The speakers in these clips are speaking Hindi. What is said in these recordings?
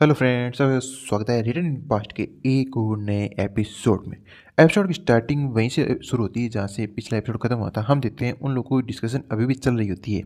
हेलो फ्रेंड्स, स्वागत है रिटर्न पास्ट के एक और नए एपिसोड में। एपिसोड की स्टार्टिंग वहीं से शुरू होती है जहाँ से पिछला एपिसोड खत्म हुआ था। हम देखते हैं उन लोगों की डिस्कशन अभी भी चल रही होती है।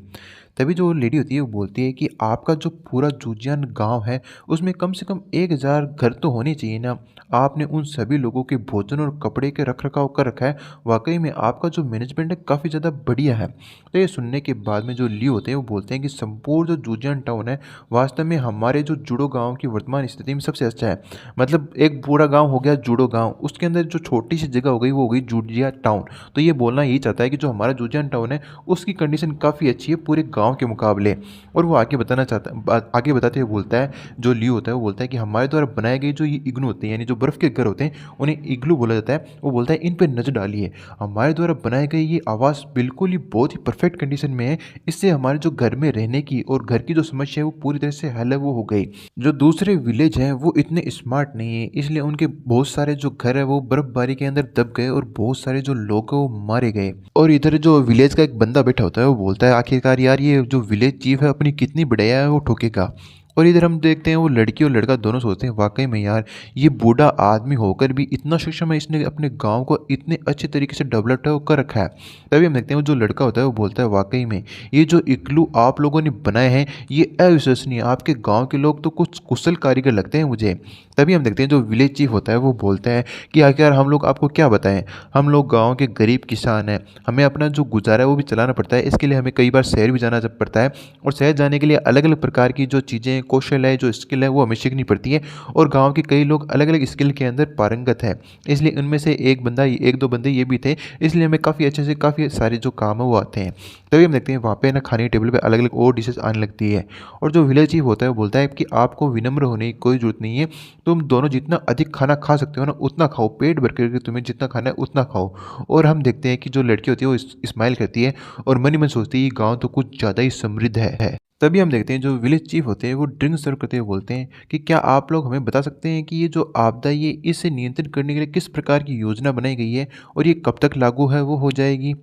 तभी जो लेडी होती है वो बोलती है कि आपका जो पूरा जूजियान गांव है उसमें कम से कम 1000 घर तो होने चाहिए ना। आपने उन सभी लोगों के भोजन और कपड़े के रख रखाव कर रखा है। वाकई में आपका जो मैनेजमेंट है काफ़ी ज़्यादा बढ़िया है। तो ये सुनने के बाद में जो ली होते हैं वो बोलते हैं कि संपूर्ण जो जूजियान टाउन है वास्तव में हमारे जो जूडो गाँव की वर्तमान स्थिति में सबसे अच्छा है। मतलब एक पूरा गाँव हो गया जूडो गाँव, उसके अंदर जो छोटी सी जगह हो गई वो हो गई जूजिया टाउन। तो ये बोलना यही चाहता है कि जो हमारा जूजियान टाउन है उसकी कंडीशन काफ़ी अच्छी है पूरे गाँव के मुकाबले। और वो आगे बताना चाहता आगे बताते हुए बोलता है, जो ली होता है वो बोलता है कि हमारे द्वारा बनाए गए जो ये इग्नू होते हैं यानी जो बर्फ़ के घर होते हैं उन्हें इग्लू बोला जाता है। वो बोलता है इन पे नज़र डालिए, हमारे द्वारा बनाए गए ये आवास बिल्कुल ही बहुत ही परफेक्ट कंडीशन में है। इससे हमारे जो घर में रहने की और घर की जो समस्या है वो पूरी तरह से हल है वो हो गई। जो दूसरे विलेज हैं वो इतने स्मार्ट नहीं है, इसलिए उनके बहुत सारे जो घर है वो बर्फबारी के अंदर दब गए और बहुत सारे जो लोग हैं वो मारे गए। और इधर जो विलेज का एक बंदा बैठा होता है वो बोलता है आखिरकार यार ये जो विलेज चीफ है अपनी कितनी बढ़िया है वो ठोकेगा। और इधर हम देखते हैं वो लड़की और लड़का दोनों सोचते हैं वाकई में यार ये बूढ़ा आदमी होकर भी इतना सक्षम है, इसने अपने गांव को इतने अच्छे तरीके से डेवलप कर रखा है। तभी हम देखते हैं वो जो लड़का होता है वो बोलता है वाकई में ये जो इग्लू आप लोगों ने बनाए हैं ये अविश्वसनीय, आपके गांव के लोग तो कुछ कुशल कारीगर लगते हैं मुझे। तभी हम देखते हैं जो विलेज चीफ होता है वो बोलता है कि आखिर हम लोग आपको क्या बताएं, हम लोग गांव के गरीब किसान हैं, हमें अपना जो गुजारा है वो भी चलाना पड़ता है, इसके लिए हमें कई बार शहर भी जाना पड़ता है। और शहर जाने के लिए अलग अलग प्रकार की जो चीज़ें कौशल है जो स्किल है वो हमें सीखनी पड़ती है। और गाँव के कई लोग अलग अलग स्किल के अंदर पारंगत है, इसलिए उनमें से एक दो बंदे ये भी थे, इसलिए हमें काफ़ी अच्छे से काफ़ी सारे जो काम है वो आते हैं। तभी हम देखते हैं वहाँ पे ना खाने के टेबल पे अलग अलग और डिशेस आने लगती है। और जो विलेज चीफ होता है वो बोलता है कि आपको विनम्र होने की कोई ज़रूरत नहीं है, तुम दोनों जितना अधिक खाना खा सकते हो ना उतना खाओ, पेट भर करके तुम्हें जितना खाना है उतना खाओ। और हम देखते हैं कि जो लड़की होती है वो स्माइल करती है और मन ही मन सोचती है ये गाँव तो कुछ ज़्यादा ही समृद्ध है। तभी हम देखते हैं जो विलेज चीफ होते हैं वो ड्रिंक सर्व करते हुए बोलते हैं कि क्या आप लोग हमें बता सकते हैं कि ये जो आपदा ये इसे नियंत्रित करने के लिए किस प्रकार की योजना बनाई गई है और ये कब तक लागू है वो हो जाएगी।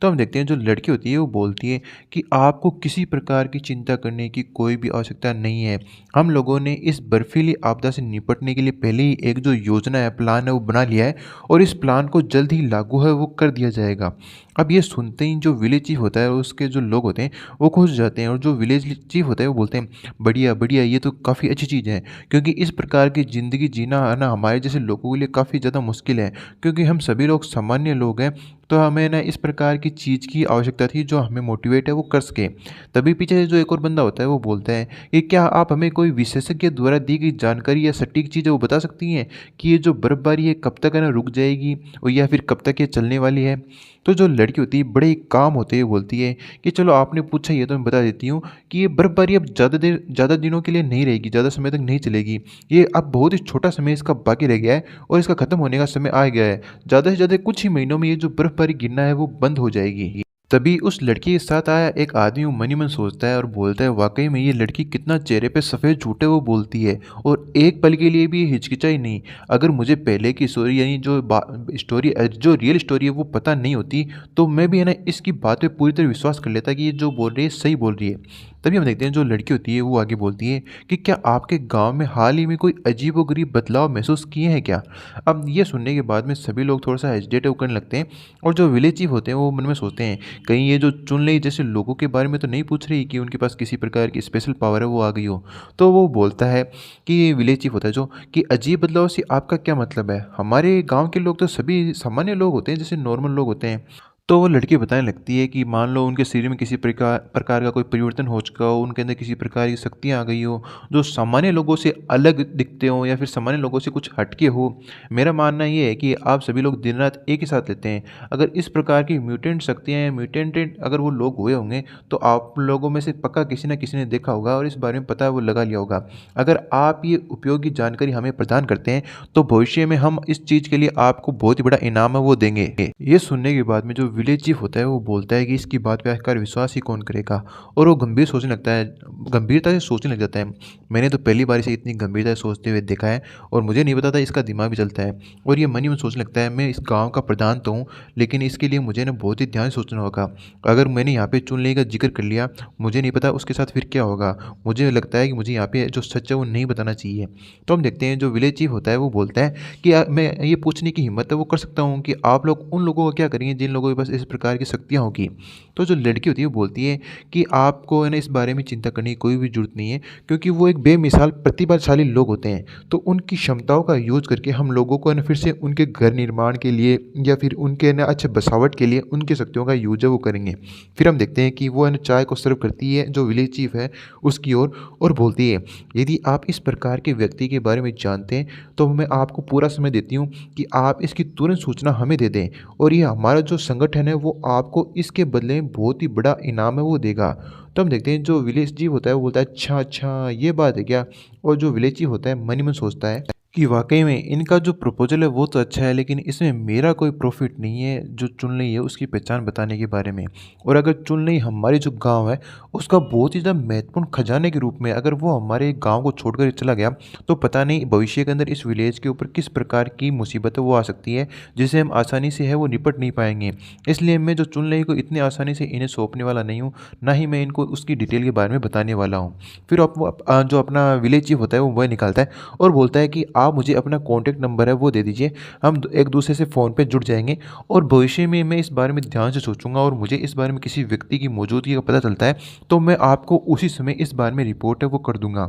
तो हम देखते हैं जो लड़की होती है वो बोलती है कि आपको किसी प्रकार की चिंता करने की कोई भी आवश्यकता नहीं है। हम लोगों ने इस बर्फीली आपदा से निपटने के लिए पहले ही एक जो योजना है प्लान है वो बना लिया है और इस प्लान को जल्द ही लागू है वो कर दिया जाएगा। अब ये सुनते ही जो विलेज चीफ होता है और उसके जो लोग होते हैं वो खुश हो जाते हैं और जो विलेज चीफ होता है वो बोलते हैं बढ़िया बढ़िया ये तो काफ़ी अच्छी चीज़ है, क्योंकि इस प्रकार की ज़िंदगी जीना है ना हमारे जैसे लोगों के लिए काफ़ी ज़्यादा मुश्किल है, क्योंकि हम सभी लोग सामान्य लोग हैं। तो हमें ना इस प्रकार की चीज़ की आवश्यकता थी जो हमें मोटिवेट है वो कर सके। तभी पीछे से जो एक और बंदा होता है वो बोलता है कि क्या आप हमें कोई विशेषज्ञ द्वारा दी गई जानकारी या सटीक चीज़ है वो बता सकती हैं कि ये जो बर्फबारी है कब तक है ना रुक जाएगी और या फिर कब तक ये चलने वाली है। तो जो लड़की होती है बड़े ही काम होते हुए बोलती है कि चलो आपने पूछा ये तो मैं बता देती हूँ कि ये बर्फबारी अब ज़्यादा दिनों के लिए नहीं रहेगी, ज़्यादा समय तक नहीं चलेगी। ये अब बहुत ही छोटा समय इसका बाकी रह गया है और इसका ख़त्म होने का समय आ गया है। ज़्यादा से ज़्यादा कुछ ही महीनों में ये जो बर्फबारी गिरना है वो बंद हो जाएगी। तभी उस लड़की के साथ आया एक आदमी वो मन ही मन सोचता है और बोलता है वाकई में ये लड़की कितना चेहरे पे सफ़ेद झूठे वो बोलती है और एक पल के लिए भी ये हिचकिचाई नहीं। अगर मुझे पहले की स्टोरी यानी स्टोरी जो रियल स्टोरी है वो पता नहीं होती तो मैं भी है ना इसकी बात पे पूरी तरह विश्वास कर लेता कि ये जो बोल रही है सही बोल रही है। तभी हम देखते हैं जो लड़की होती है वो आगे बोलती है कि क्या आपके गांव में हाल ही में कोई अजीबोगरीब बदलाव महसूस किए हैं क्या। अब ये सुनने के बाद में सभी लोग थोड़ा सा हेजिटेट करने लगते हैं और जो विलेज चीफ होते हैं वो मन में सोचते हैं कहीं ये जो चुन ले जैसे लोगों के बारे में तो नहीं पूछ रही कि उनके पास किसी प्रकार की स्पेशल पावर है वो आ गई हो। तो वो बोलता है कि विलेज चीफ होता है जो कि अजीब बदलाव से आपका क्या मतलब है, हमारे गांव के लोग तो सभी सामान्य लोग होते हैं जैसे नॉर्मल लोग होते हैं। तो वो लड़की बताने लगती है कि मान लो उनके शरीर में किसी प्रकार प्रकार का कोई परिवर्तन हो चुका हो, उनके अंदर किसी प्रकार की शक्तियाँ आ गई हो जो सामान्य लोगों से अलग दिखते हो या फिर सामान्य लोगों से कुछ हटके हो। मेरा मानना ये है कि आप सभी लोग दिन रात एक ही साथ लेते हैं, अगर इस प्रकार की म्यूटेंट शक्तियाँ या म्यूटेंटेड अगर वो लोग हुए होंगे तो आप लोगों में से पक्का किसी न किसी ने देखा होगा और इस बारे में पता है वो लगा लिया होगा। अगर आप ये उपयोगी जानकारी हमें प्रदान करते हैं तो भविष्य में हम इस चीज़ के लिए आपको बहुत ही बड़ा इनाम है वो देंगे। ये सुनने के बाद में जो विलेज चीफ होता है वो बोलता है कि इसकी बात पे आखिरकार विश्वास ही कौन करेगा। और वो गंभीरता से सोचने लग जाता है। मैंने तो पहली बार इसे इतनी गंभीरता से सोचते हुए देखा है और मुझे नहीं पता था इसका दिमाग भी चलता है। और ये मन ही मन सोचने लगता है, मैं इस गाँव का प्रधान तो हूँ, लेकिन इसके लिए मुझे ना बहुत ही ध्यान से सोचना होगा। अगर मैंने यहाँ पे चुन लेने का जिक्र कर लिया, मुझे नहीं पता उसके साथ फिर क्या होगा। मुझे लगता है कि मुझे यहाँ पे जो सच है वो नहीं बताना चाहिए। तो हम देखते हैं जो विलेज चीफ होता है वो बोलता है कि मैं ये पूछने की हिम्मत है वो कर सकता हूँ कि आप लोग उन लोगों को क्या करेंगे जिन लोगों के पास इस प्रकार की शक्तियाँ होगी। तो जो लड़की होती है वो बोलती है कि आपको है ना इस बारे में चिंता करने की कोई भी ज़रूरत नहीं है, क्योंकि वो एक बेमिसाल प्रतिभाशाली लोग होते हैं। तो उनकी क्षमताओं का यूज़ करके हम लोगों को है ना फिर से उनके घर निर्माण के लिए या फिर उनके ना अच्छे बसावट के लिए उनकी शक्तियों का यूज़ है वो करेंगे। फिर हम देखते हैं कि वो है ना चाय को सर्व करती है जो विलेज चीफ है उसकी ओर, और बोलती है, यदि आप इस प्रकार के व्यक्ति के बारे में जानते हैं तो मैं आपको पूरा समय देती हूँ कि आप इसकी तुरंत सूचना हमें दे दें, और ये हमारा जो संगठन है वो आपको इसके बदले में बहुत ही बड़ा इनाम है वो देगा। तो हम देखते हैं जो विलेज जीव होता है वो बोलता है, अच्छा अच्छा ये बात है क्या। और जो विलेज जीव होता है मन ही मन सोचता है कि वाकई में इनका जो प्रपोजल है वो तो अच्छा है, लेकिन इसमें मेरा कोई प्रॉफिट नहीं है जो चुन रही है उसकी पहचान बताने के बारे में। और अगर चुन रही हमारी जो गांव है उसका बहुत ही ज़्यादा महत्वपूर्ण खजाने के रूप में अगर वो हमारे गांव को छोड़कर चला गया, तो पता नहीं भविष्य के अंदर इस विलेज के ऊपर किस प्रकार की मुसीबत है वो आ सकती है, जिसे हम आसानी से है वो निपट नहीं पाएंगे। इसलिए मैं जो चुन रही को इतनी आसानी से इन्हें सौंपने वाला नहीं हूँ, ना ही मैं इनको उसकी डिटेल के बारे में बताने वाला हूँ। फिर जो अपना विलेज चीफ होता है वो वह निकालता है और बोलता है कि आप मुझे अपना कॉन्टैक्ट नंबर है वो दे दीजिए, हम एक दूसरे से फ़ोन पे जुड़ जाएंगे, और भविष्य में मैं इस बारे में ध्यान से सोचूंगा और मुझे इस बारे में किसी व्यक्ति की मौजूदगी का पता चलता है तो मैं आपको उसी समय इस बारे में रिपोर्ट है वो कर दूंगा।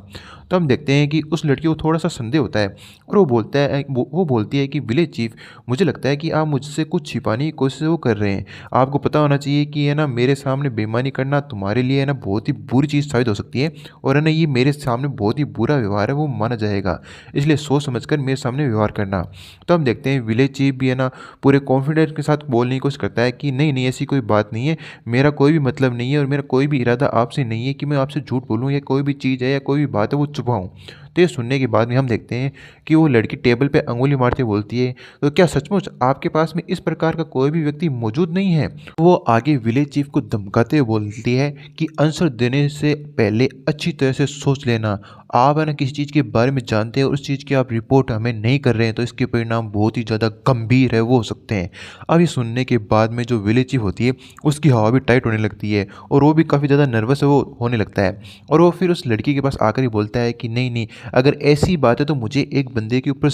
तो हम देखते हैं कि उस लड़की को थोड़ा सा संदेह होता है और वो बोलती है कि विलेज चीफ, मुझे लगता है कि आप मुझसे कुछ छिपाने की कोशिश वो कर रहे हैं। आपको पता होना चाहिए कि है ना मेरे सामने बेईमानी करना तुम्हारे लिए है ना बहुत ही बुरी चीज़ साबित हो सकती है, और है ना ये मेरे सामने बहुत ही बुरा व्यवहार है वो माना जाएगा, इसलिए सोच समझकर मेरे सामने व्यवहार करना। तो हम देखते हैं विलेज चीफ भी है ना पूरे कॉन्फिडेंस के साथ बोलने की कोशिश करता है कि नहीं नहीं ऐसी कोई बात नहीं है, मेरा कोई भी मतलब नहीं है और मेरा कोई भी इरादा आपसे नहीं है कि मैं आपसे झूठ बोलूँ या कोई भी चीज़ है या कोई भी बात है वो छुपाऊँ। तो ये सुनने के बाद में हम देखते हैं कि वो लड़की टेबल पे अंगुली मारते बोलती है, तो क्या सचमुच आपके पास में इस प्रकार का कोई भी व्यक्ति मौजूद नहीं है। वो आगे विलेज चीफ को धमकाते हुए बोलती है कि आंसर देने से पहले अच्छी तरह से सोच लेना, आप है ना किसी चीज़ के बारे में जानते हैं और उस चीज़ की आप रिपोर्ट हमें नहीं कर रहे हैं तो इसके परिणाम बहुत ही ज़्यादा गंभीर है वो हो सकते हैं। अब ये सुनने के बाद में जो विलेज चीफ होती है उसकी हवा भी टाइट होने लगती है और वो भी काफ़ी ज़्यादा नर्वस है वो होने लगता है, और वो फिर उस लड़की के पास आकर ही बोलता है कि नहीं नहीं, अगर ऐसी बात है तो मुझे एक बंदे के ऊपर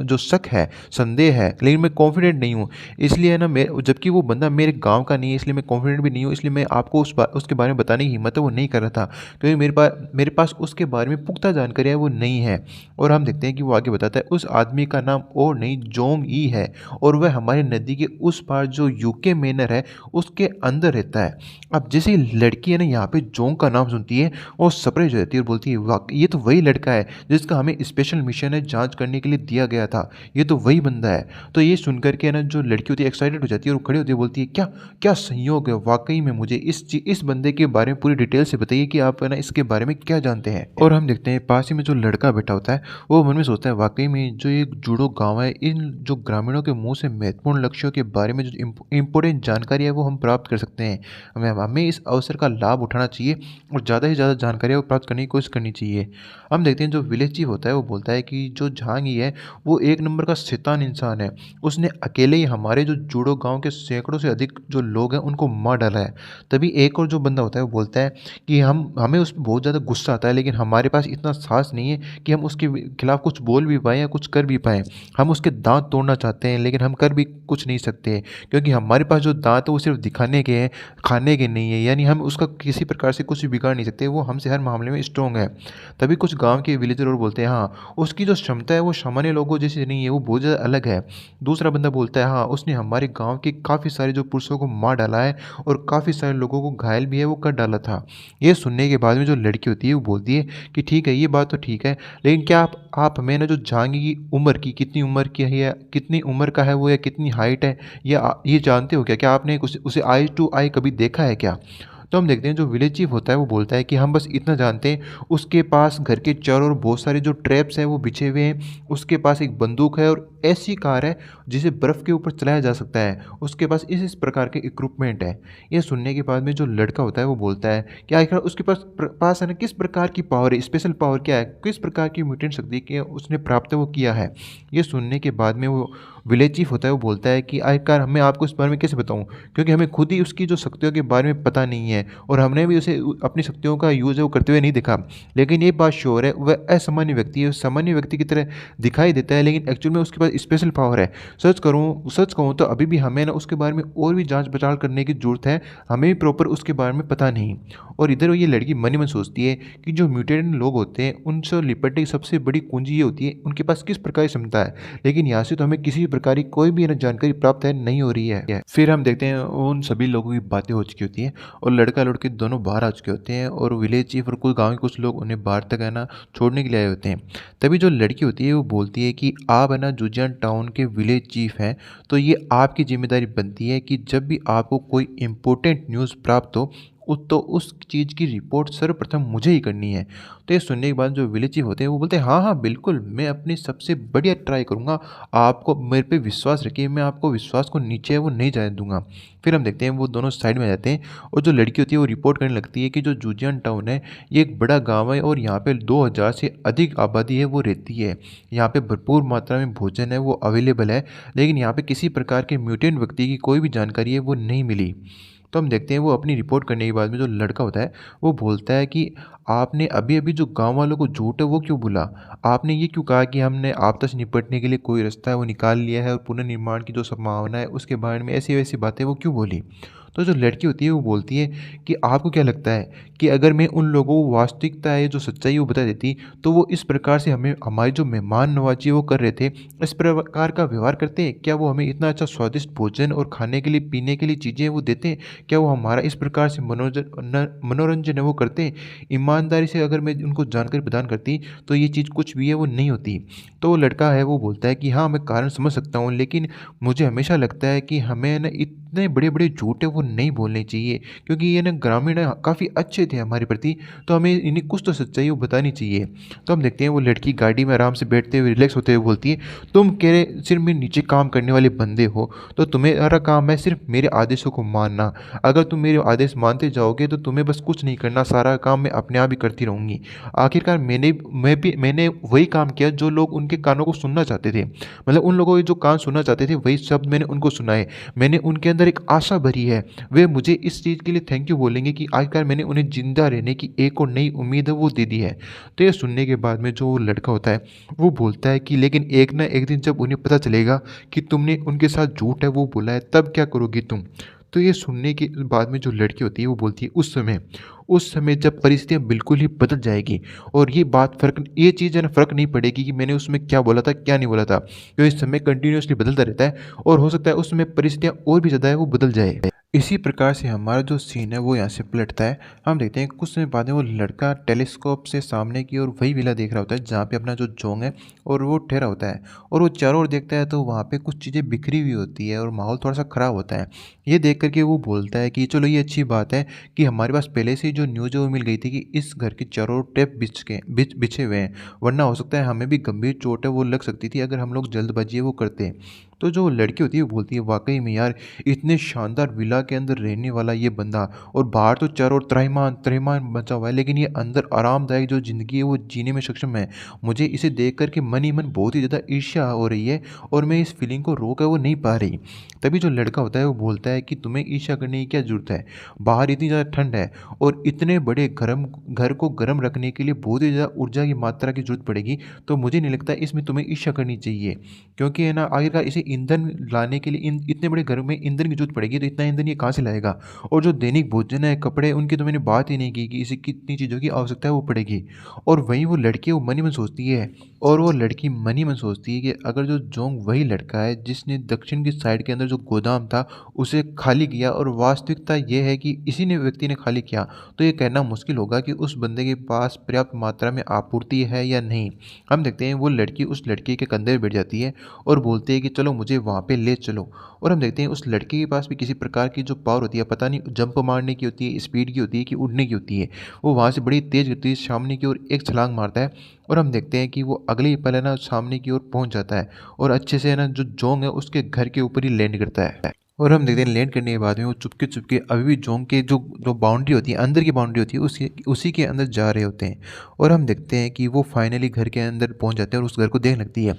जो शक है, संदेह है, लेकिन मैं कॉन्फिडेंट नहीं हूँ, इसलिए है ना मैं, जबकि वो बंदा मेरे गाँव का नहीं है इसलिए मैं कॉन्फिडेंट भी नहीं हूँ, इसलिए मैं आपको उसके बारे में बताने की हिम्मत है वो नहीं कर रहा था, क्योंकि मेरे पास उसके बारे में पुख्ता जानकारी है वो नहीं है। और हम देखते हैं कि वो आगे बताता है उस आदमी का नाम और नहीं जोंग ई है, और वह हमारी नदी के उस पार जो यूके मेनर है उसके अंदर रहता है। अब जैसे लड़की है ना यहाँ पे जोंग का नाम सुनती है और सरप्राइज हो जाती है और बोलती है वाह ये तो वही लड़का है जिसका हमें स्पेशल मिशन है जांच करने के लिए दिया गया था, ये तो वही बंदा है। तो ये सुनकर के ना जो लड़की होती है एक्साइटेड हो जाती है और खड़ी होती है, बोलती है क्या क्या संयोग है, वाकई में मुझे इस बंदे के बारे में पूरी डिटेल से बताइए कि आप है ना इसके बारे में क्या जानते हैं। और हम देखते हैं पास ही में जो लड़का बैठा होता है वो मन में सोचता है वाकई में जो एक जूडो गाँव है, इन जो ग्रामीणों के मुंह से महत्वपूर्ण लक्ष्यों के बारे में जो इम्पोर्टेंट जानकारी है वो हम प्राप्त कर सकते हैं। हमें इस अवसर का लाभ उठाना चाहिए और ज़्यादा से ज़्यादा जानकारी वो प्राप्त करने की कोशिश करनी चाहिए। हम देखते हैं जो विलेज चीफ होता है वो बोलता है कि जो झांग ही है वो एक नंबर का शैतान इंसान है, उसने अकेले ही हमारे जो जूडो गांव के सैकड़ों से अधिक जो लोग हैं उनको मार डाला है। तभी एक और जो बंदा होता है वो बोलता है कि हमें उस पर बहुत ज़्यादा गुस्सा आता है, लेकिन हमारे पास इतना साहस नहीं है कि हम उसके खिलाफ कुछ बोल भी पाएँ या कुछ कर भी पाएँ। हम उसके दांत तोड़ना चाहते हैं लेकिन हम कर भी कुछ नहीं सकते, क्योंकि हमारे पास जो दांत है वो सिर्फ दिखाने के हैं, खाने के नहीं है, यानी हम उसका किसी प्रकार से कुछ भी बिगाड़ नहीं सकते, वो हमसे हर मामले में स्ट्रॉन्ग है। तभी कुछ गांव के विलेजर और बोलते हैं हाँ उसकी जो क्षमता है वो सामान्य लोगों जैसी नहीं है, वो बहुत ज़्यादा अलग है। दूसरा बंदा बोलता है हाँ उसने हमारे गांव के काफ़ी सारे जो पुरुषों को मार डाला है और काफ़ी सारे लोगों को घायल भी है वो कर डाला था। ये सुनने के बाद में जो लड़की होती है वो बोलती है कि ठीक है ये बात तो ठीक है, लेकिन क्या आप हमें ना जो जहांगीर की उम्र की कितनी उम्र की है या कितनी उम्र का है वो या कितनी हाइट है या ये जानते हो क्या, क्या आपने उसे आई टू आई कभी देखा है क्या। तो हम देखते हैं जो विलेज चीफ होता है वो बोलता है कि हम बस इतना जानते हैं, उसके पास घर के चारों ओर बहुत सारे जो ट्रैप्स हैं वो बिछे हुए हैं, उसके पास एक बंदूक है और ऐसी कार है जिसे बर्फ़ के ऊपर चलाया जा सकता है, उसके पास इस प्रकार के इक्विपमेंट है। ये सुनने के बाद में जो लड़का होता है वो बोलता है कि आखिर उसके पास है ना किस प्रकार की पावर है, स्पेशल पावर क्या है, किस प्रकार की म्यूटेंट शक्ति कि उसने प्राप्त वो किया है। ये सुनने के बाद में वो विलेज चीफ होता है वो बोलता है कि आखिरकार मैं आपको इस बारे में कैसे बताऊँ? क्योंकि हमें खुद ही उसकी जो शक्तियों के बारे में पता नहीं है और हमने भी उसे अपनी शक्तियों का यूज़ है वो करते हुए नहीं देखा। लेकिन ये बात श्योर है वह असामान्य व्यक्ति है, सामान्य व्यक्ति की तरह दिखाई देता है लेकिन एक्चुअल में उसके पास स्पेशल पावर है। सच कहूँ तो अभी भी हमें ना उसके बारे में और भी जाँच-पड़ताल करने की ज़रूरत है, हमें भी प्रॉपर उसके बारे में पता नहीं। और इधर ये लड़की मन ही मन सोचती है कि जो म्यूटेंट लोग होते हैं उनसे निपटने की सबसे बड़ी कुंजी ये होती है उनके पास किस प्रकार की क्षमता है। लेकिन यहाँ से तो हमें किसी भी प्रकार की कोई भी ना जानकारी प्राप्त है नहीं हो रही है। फिर हम देखते हैं उन सभी लोगों की बातें हो चुकी होती हैं और लड़का-लड़की दोनों बाहर आ चुके होते हैं और विलेज चीफ और कुछ गाँव के कुछ लोग उन्हें बाहर तक है ना छोड़ने के लिए आए होते हैं। तभी जो लड़की होती है वो बोलती है कि आप है ना जुजियान टाउन के विलेज चीफ हैं, तो ये आपकी ज़िम्मेदारी बनती है कि जब भी आपको कोई इम्पोर्टेंट न्यूज़ प्राप्त हो तो उस चीज़ की रिपोर्ट सर्वप्रथम मुझे ही करनी है। तो ये सुनने के बाद जो विलेज चीफ होते हैं वो बोलते हैं हाँ, हाँ, बिल्कुल मैं अपनी सबसे बढ़िया ट्राई करूँगा। आपको मेरे पे विश्वास रखिए, मैं आपको विश्वास को नीचे है वो नहीं जाने दूँगा। फिर हम देखते हैं वो दोनों साइड में आ जाते हैं और जो लड़की होती है वो रिपोर्ट करने लगती है कि जो जूजियान टाउन है ये एक बड़ा गाँव है और यहाँ पे 2000 से अधिक आबादी है वो रहती है। यहाँ पे भरपूर मात्रा में भोजन है वो अवेलेबल है, लेकिन यहाँ पे किसी प्रकार के म्यूटेंट व्यक्ति की कोई भी जानकारी है वो नहीं मिली। तो हम देखते हैं वो अपनी रिपोर्ट करने के बाद में जो लड़का होता है वो बोलता है कि आपने अभी-अभी जो गाँव वालों को झूठ है वो क्यों बोला? आपने ये क्यों कहा कि हमने आपदा से निपटने के लिए कोई रास्ता है वो निकाल लिया है और पुनर्निर्माण की जो संभावना है उसके बारे में ऐसी-वैसी बातें वो क्यों बोली? तो जो लड़की होती है वो बोलती है कि आपको क्या लगता है कि अगर मैं उन लोगों को वास्तविकता है जो सच्चाई है वो बता देती तो वो इस प्रकार से हमें हमारी जो मेहमान नवाज़ी वो कर रहे थे, इस प्रकार का व्यवहार करते हैं? क्या वो हमें इतना अच्छा स्वादिष्ट भोजन और खाने के लिए, पीने के लिए चीज़ें वो देते हैं? क्या वो हमारा इस प्रकार से मनोरंजन है वो करते हैं? ईमानदारी से अगर मैं उनको जानकारी प्रदान करती तो ये चीज़ कुछ भी है वो नहीं होती। तो वो लड़का है वो बोलता है कि हाँ, मैं कारण समझ सकता हूँ लेकिन मुझे हमेशा लगता है कि हमें ना इतने बड़े-बड़े झूठ है वो नहीं बोलने चाहिए क्योंकि ये ना ग्रामीण काफ़ी अच्छे थे हमारे प्रति, तो हमें इन्हें कुछ तो सच्चाई वो बतानी चाहिए। तो हम देखते हैं वो लड़की गाड़ी में आराम से बैठते हुए रिलैक्स होते हुए बोलती है, तुम कह रहे सिर्फ़ मेरे नीचे काम करने वाले बंदे हो, तो तुम्हारा काम है सिर्फ़ मेरे आदेशों को मानना। अगर तुम मेरे आदेश मानते जाओगे तो तुम्हें बस कुछ नहीं करना, सारा काम मैं अपने आप ही करती रहूँगी। आखिरकार मैंने वही काम किया जो लोग उनके कानों को सुनना चाहते थे। मतलब उन लोगों के जो कान सुनना चाहते थे वही शब्द मैंने उनको सुनाए। मैंने उनके अंदर एक आशा भरी है। वे मुझे इस चीज़ के लिए थैंक यू बोलेंगे कि आखिरकार मैंने उन्हें ज़िंदा रहने की एक और नई उम्मीद है वो दे दी है। तो ये सुनने के बाद में जो लड़का होता है वो बोलता है कि लेकिन एक ना एक दिन जब उन्हें पता चलेगा कि तुमने उनके साथ झूठ है वो बोला है तब क्या करोगी तुम? तो ये सुनने के बाद में जो लड़की होती है वो बोलती है उस समय जब परिस्थितियाँ बिल्कुल ही बदल जाएगी और ये चीज़ है ना फ़र्क नहीं पड़ेगी कि मैंने उसमें क्या बोला था, क्या नहीं बोला था। क्योंकि समय कंटिन्यूअसली बदलता रहता है और हो सकता है उस समय परिस्थितियाँ और भी ज़्यादा है वो बदल जाए। इसी प्रकार से हमारा जो सीन है वो यहाँ से पलटता है। हम देखते हैं कुछ समय बाद में वो लड़का टेलीस्कोप से सामने की ओर वही विला देख रहा होता है जहाँ पे अपना जो जोंग है और वो ठहरा होता है और वो चारों ओर देखता है तो वहाँ पे कुछ चीज़ें बिखरी हुई होती है और माहौल थोड़ा-सा ख़राब होता है। ये देख कर के वो बोलता है कि चलो ये अच्छी बात है कि हमारे पास पहले से ही जो न्यूज़ है वो मिल गई थी कि इस घर के चारों ओर टेप बिछे हुए हैं। वरना हो सकता है हमें भी गंभीर चोट है वो लग सकती थी अगर हम लोग जल्दबाज़ी है वो करते। तो जो लड़की होती है वो बोलती है वाक़ई में यार इतने शानदार विला के अंदर रहने वाला ये बंदा और बाहर तो चारों ओर त्राहिमाम मचा हुआ है लेकिन ये अंदर आरामदायक जो ज़िंदगी है वो जीने में सक्षम है। मुझे इसे देख कर के मन ही मन बहुत ही ज़्यादा ईर्ष्या हो रही है और मैं इस फीलिंग को रोक है वो नहीं पा रही। तभी जो लड़का होता है वो बोलता है कि तुम्हें ईर्ष्या करने की क्या ज़रूरत है? बाहर इतनी ज़्यादा ठंड है और इतने बड़े घर को गर्म रखने के लिए बहुत ही ज़्यादा ऊर्जा की मात्रा की ज़रूरत पड़ेगी, तो मुझे नहीं लगता इसमें तुम्हें ईर्ष्या करनी चाहिए। क्योंकि है ना आखिरकार इसे ईंधन लाने के लिए इतने बड़े घर में ईंधन की ज़रूरत पड़ेगी, तो इतना ईंधन ये कहाँ से लाएगा? और जो दैनिक भोजन है, कपड़े उनकी तो मैंने बात ही नहीं की कि इसे कितनी चीज़ों की आवश्यकता है वो पड़ेगी। और वहीं वो लड़की वो मन ही मन सोचती है और वो लड़की मन ही मन सोचती है कि अगर जो जोंग वही लड़का है जिसने दक्षिण की साइड के अंदर जो गोदाम था उसे खाली किया और वास्तविकता ये है कि इसी ने व्यक्ति ने खाली किया, तो ये कहना मुश्किल होगा कि उस बंदे के पास पर्याप्त मात्रा में आपूर्ति है या नहीं। हम देखते हैं वो लड़की उस लड़के के कंधे पे बैठ जाती है और बोलती है कि चलो मुझे वहाँ पे ले चलो। और हम देखते हैं उस लड़के के पास भी किसी प्रकार की जो पावर होती है, पता नहीं जंप मारने की होती है, स्पीड की होती है कि उड़ने की होती है। वो वहाँ से बड़ी तेज़ गति से सामने की ओर एक छलांग मारता है और हम देखते हैं कि वो अगले ही पल है ना सामने की ओर पहुँच जाता है और अच्छे से है ना जो जोंग है उसके घर के ऊपर ही लैंड करता है। और हम देखते हैं लैंड करने के बाद में वो चुपके-चुपके अभी भी जोंग के जो जो बाउंड्री होती है, अंदर की बाउंड्री होती है, उसी के अंदर जा रहे होते हैं। और हम देखते हैं कि वो फाइनली घर के अंदर पहुँच जाते हैं और उस घर को देखने लगती है